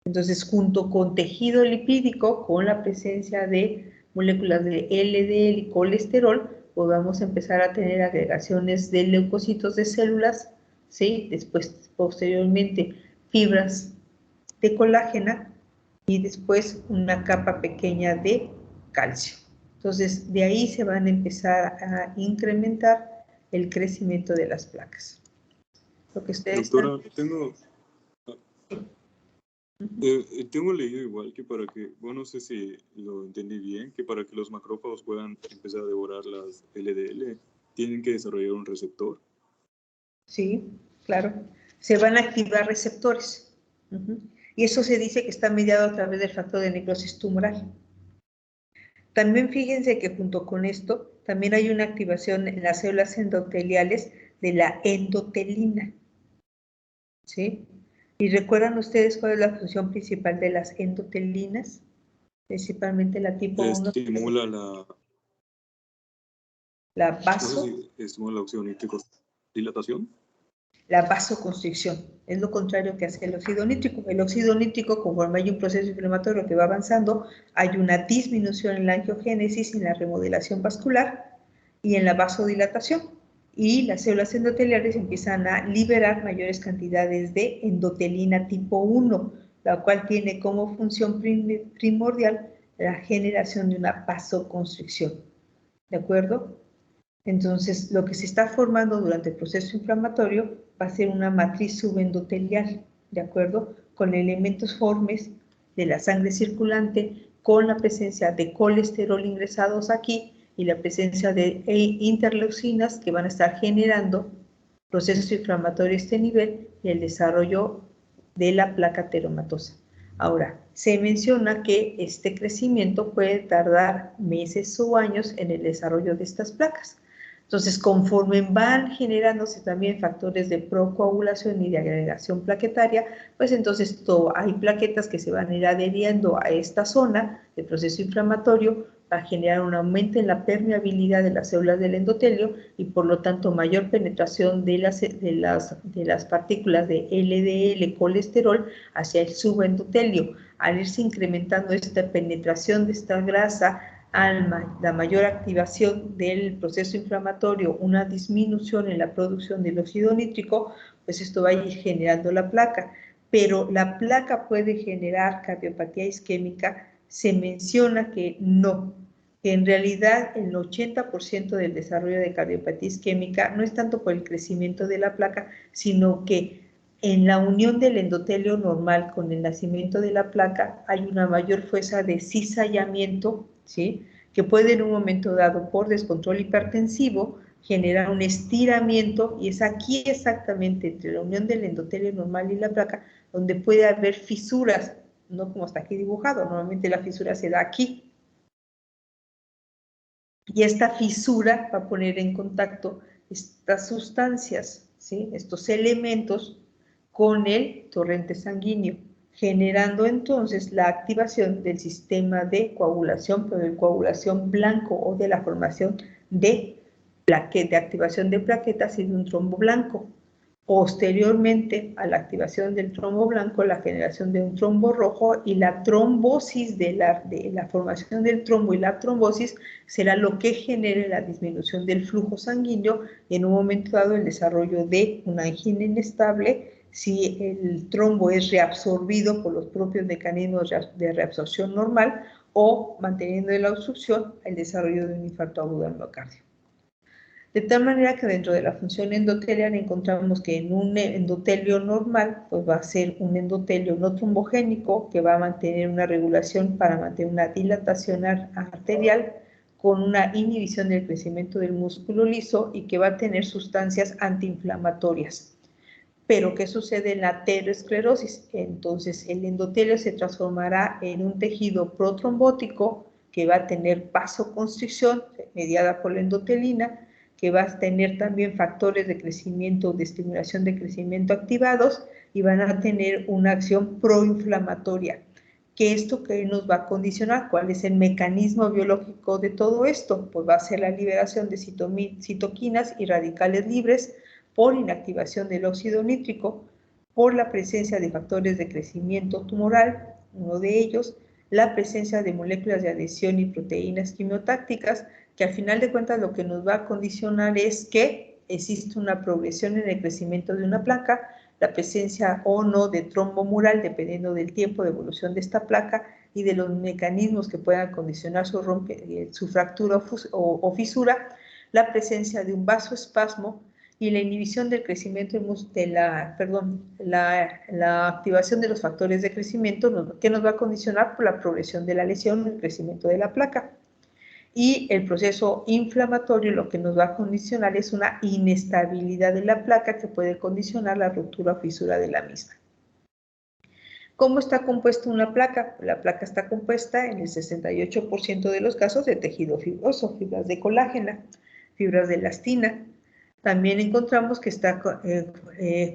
Entonces, junto con tejido lipídico, con la presencia de moléculas de LDL y colesterol, pues vamos a empezar a tener agregaciones de leucocitos de células, ¿sí? Después, posteriormente, fibras de colágena y después una capa pequeña de calcio. Entonces, de ahí se van a empezar a incrementar el crecimiento de las placas. Lo que ustedes Doctora, tengo leído igual que no sé si lo entendí bien, que para que los macrófagos puedan empezar a devorar las LDL, tienen que desarrollar un receptor. Sí, claro. Se van a activar receptores. Y eso se dice que está mediado a través del factor de necrosis tumoral. También fíjense que junto con esto, también hay una activación en las células endoteliales de la endotelina. ¿Sí? ¿Y recuerdan ustedes cuál es la función principal de las endotelinas? Principalmente la tipo 1. Estimula la vaso. No sé si estimula la oxidilatación. La vasoconstricción. Es lo contrario que hace el óxido nítrico. El óxido nítrico, conforme hay un proceso inflamatorio que va avanzando, hay una disminución en la angiogénesis, en la remodelación vascular y en la vasodilatación. Y las células endoteliales empiezan a liberar mayores cantidades de endotelina tipo 1, la cual tiene como función primordial la generación de una vasoconstricción. ¿De acuerdo? Entonces, lo que se está formando durante el proceso inflamatorio va a ser una matriz subendotelial, ¿de acuerdo? Con elementos formes de la sangre circulante, con la presencia de colesterol ingresados aquí y la presencia de interleucinas que van a estar generando procesos inflamatorios a este nivel y el desarrollo de la placa teromatosa. Ahora, se menciona que este crecimiento puede tardar meses o años en el desarrollo de estas placas. Entonces, conforme van generándose también factores de procoagulación y de agregación plaquetaria, pues entonces hay plaquetas que se van a ir adheriendo a esta zona del proceso inflamatorio para generar un aumento en la permeabilidad de las células del endotelio y por lo tanto mayor penetración de las partículas de LDL, colesterol, hacia el subendotelio. Al irse incrementando esta penetración de esta grasa, la mayor activación del proceso inflamatorio, una disminución en la producción del óxido nítrico, pues esto va a ir generando la placa. Pero la placa puede generar cardiopatía isquémica, se menciona que no, que en realidad el 80% del desarrollo de cardiopatía isquémica no es tanto por el crecimiento de la placa, sino que en la unión del endotelio normal con el nacimiento de la placa hay una mayor fuerza de cizallamiento, ¿sí? Que puede en un momento dado por descontrol hipertensivo genera un estiramiento y es aquí exactamente entre la unión del endotelio normal y la placa donde puede haber fisuras, no como está aquí dibujado, normalmente la fisura se da aquí. Y esta fisura va a poner en contacto estas sustancias, ¿sí? Estos elementos con el torrente sanguíneo, generando entonces la activación del sistema de coagulación, pero de coagulación blanco o de la formación de activación de plaquetas y de un trombo blanco. Posteriormente a la activación del trombo blanco, la generación de un trombo rojo y la trombosis de la formación del trombo y la trombosis será lo que genere la disminución del flujo sanguíneo y en un momento dado el desarrollo de una angina inestable si el trombo es reabsorbido por los propios mecanismos de reabsorción normal o manteniendo la obstrucción el desarrollo de un infarto agudo al miocardio. De tal manera que dentro de la función endotelial encontramos que en un endotelio normal pues va a ser un endotelio no trombogénico que va a mantener una regulación para mantener una dilatación arterial con una inhibición del crecimiento del músculo liso y que va a tener sustancias antiinflamatorias. Pero ¿qué sucede en la aterosclerosis? Entonces el endotelio se transformará en un tejido protrombótico que va a tener vasoconstricción mediada por la endotelina, que va a tener también factores de crecimiento, de estimulación de crecimiento activados y van a tener una acción proinflamatoria. ¿Qué esto que nos va a condicionar? ¿Cuál es el mecanismo biológico de todo esto? Pues va a ser la liberación de citoquinas y radicales libres por inactivación del óxido nítrico, por la presencia de factores de crecimiento tumoral, uno de ellos, la presencia de moléculas de adhesión y proteínas quimiotácticas, que al final de cuentas lo que nos va a condicionar es que existe una progresión en el crecimiento de una placa, la presencia o no de trombo mural, dependiendo del tiempo de evolución de esta placa y de los mecanismos que puedan condicionar su fractura o fisura, la presencia de un vasoespasmo y la inhibición del crecimiento la activación de los factores de crecimiento que nos va a condicionar por la progresión de la lesión y el crecimiento de la placa. Y el proceso inflamatorio lo que nos va a condicionar es una inestabilidad de la placa que puede condicionar la ruptura o fisura de la misma. ¿Cómo está compuesta una placa? La placa está compuesta en el 68% de los casos de tejido fibroso, fibras de colágeno, fibras de elastina. También encontramos que está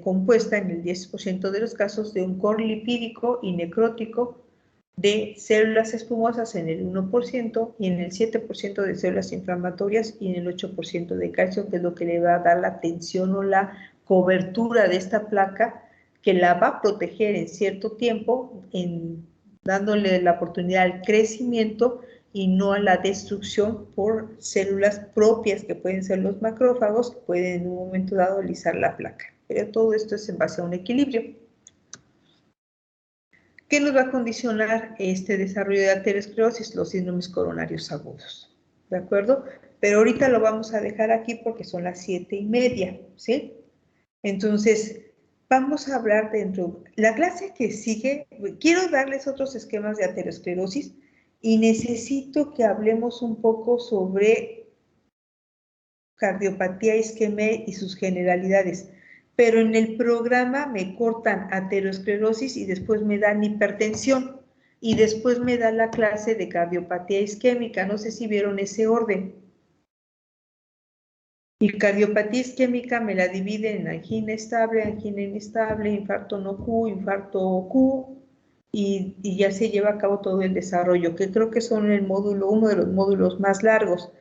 compuesta en el 10% de los casos de un core lipídico y necrótico, de células espumosas en el 1% y en el 7% de células inflamatorias y en el 8% de calcio, que es lo que le va a dar la tensión o la cobertura de esta placa, que la va a proteger en cierto tiempo, dándole la oportunidad al crecimiento y no a la destrucción por células propias que pueden ser los macrófagos, que pueden en un momento dado lisar la placa. Pero todo esto es en base a un equilibrio. ¿Qué nos va a condicionar este desarrollo de aterosclerosis? Los síndromes coronarios agudos, ¿de acuerdo? Pero ahorita lo vamos a dejar aquí porque son las 7:30, ¿sí? Entonces, vamos a hablar dentro. La clase que sigue, quiero darles otros esquemas de aterosclerosis y necesito que hablemos un poco sobre cardiopatía isquémica y sus generalidades. Pero en el programa me cortan aterosclerosis y después me dan hipertensión y después me da la clase de cardiopatía isquémica. No sé si vieron ese orden. Y cardiopatía isquémica me la divide en angina estable, angina inestable, infarto no Q, infarto Q, y ya se lleva a cabo todo el desarrollo, que creo que son uno de los módulos más largos.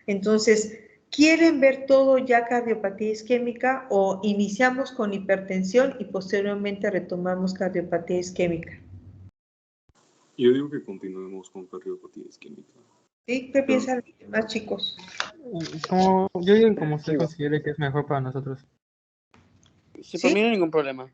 Entonces, ¿quieren ver todo ya cardiopatía isquémica o iniciamos con hipertensión y posteriormente retomamos cardiopatía isquémica? Yo digo que continuemos con cardiopatía isquémica. ¿Sí? ¿Qué piensan los demás chicos? Yo digo como usted considere que es mejor para nosotros. Sí, por mí no hay ningún problema.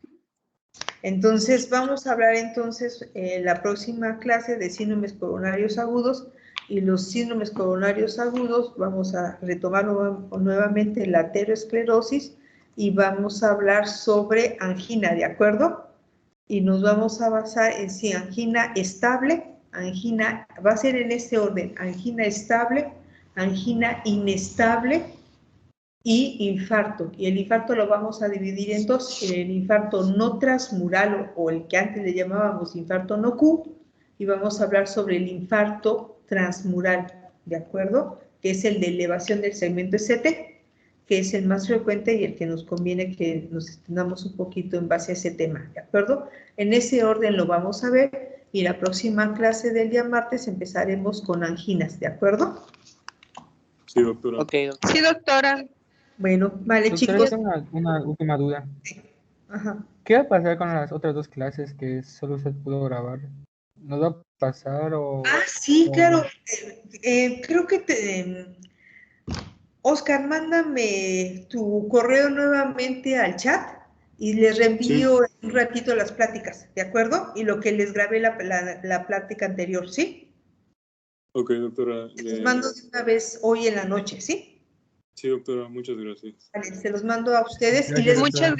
Entonces, vamos a hablar entonces la próxima clase de síndromes coronarios agudos. Y los síndromes coronarios agudos, vamos a retomar nuevamente la aterosclerosis y vamos a hablar sobre angina, ¿de acuerdo? Y nos vamos a basar en si angina estable, angina, va a ser en este orden, angina estable, angina inestable y infarto. Y el infarto lo vamos a dividir en dos, el infarto no transmural o el que antes le llamábamos infarto no Q, y vamos a hablar sobre el infarto transmural, ¿de acuerdo? Que es el de elevación del segmento ST, que es el más frecuente y el que nos conviene que nos extendamos un poquito en base a ese tema, ¿de acuerdo? En ese orden lo vamos a ver y la próxima clase del día martes empezaremos con anginas, ¿de acuerdo? Sí, doctora. Ok, doctora. Sí, doctora. Bueno, vale, Doctora, chicos. yo tengo una última duda. Ajá. ¿Qué va a pasar con las otras dos clases que solo se pudo grabar? ¿Nos va a pasar o...? Ah, sí, o- claro. Creo que Oscar, mándame tu correo nuevamente al chat y les reenvío en un ratito las pláticas, ¿de acuerdo? Y lo que les grabé la plática anterior, ¿sí? Ok, doctora. Les mando de una vez hoy en la noche, ¿sí? Sí, doctora, muchas gracias. Vale, se los mando a ustedes y Gracias, les Muchas doctora.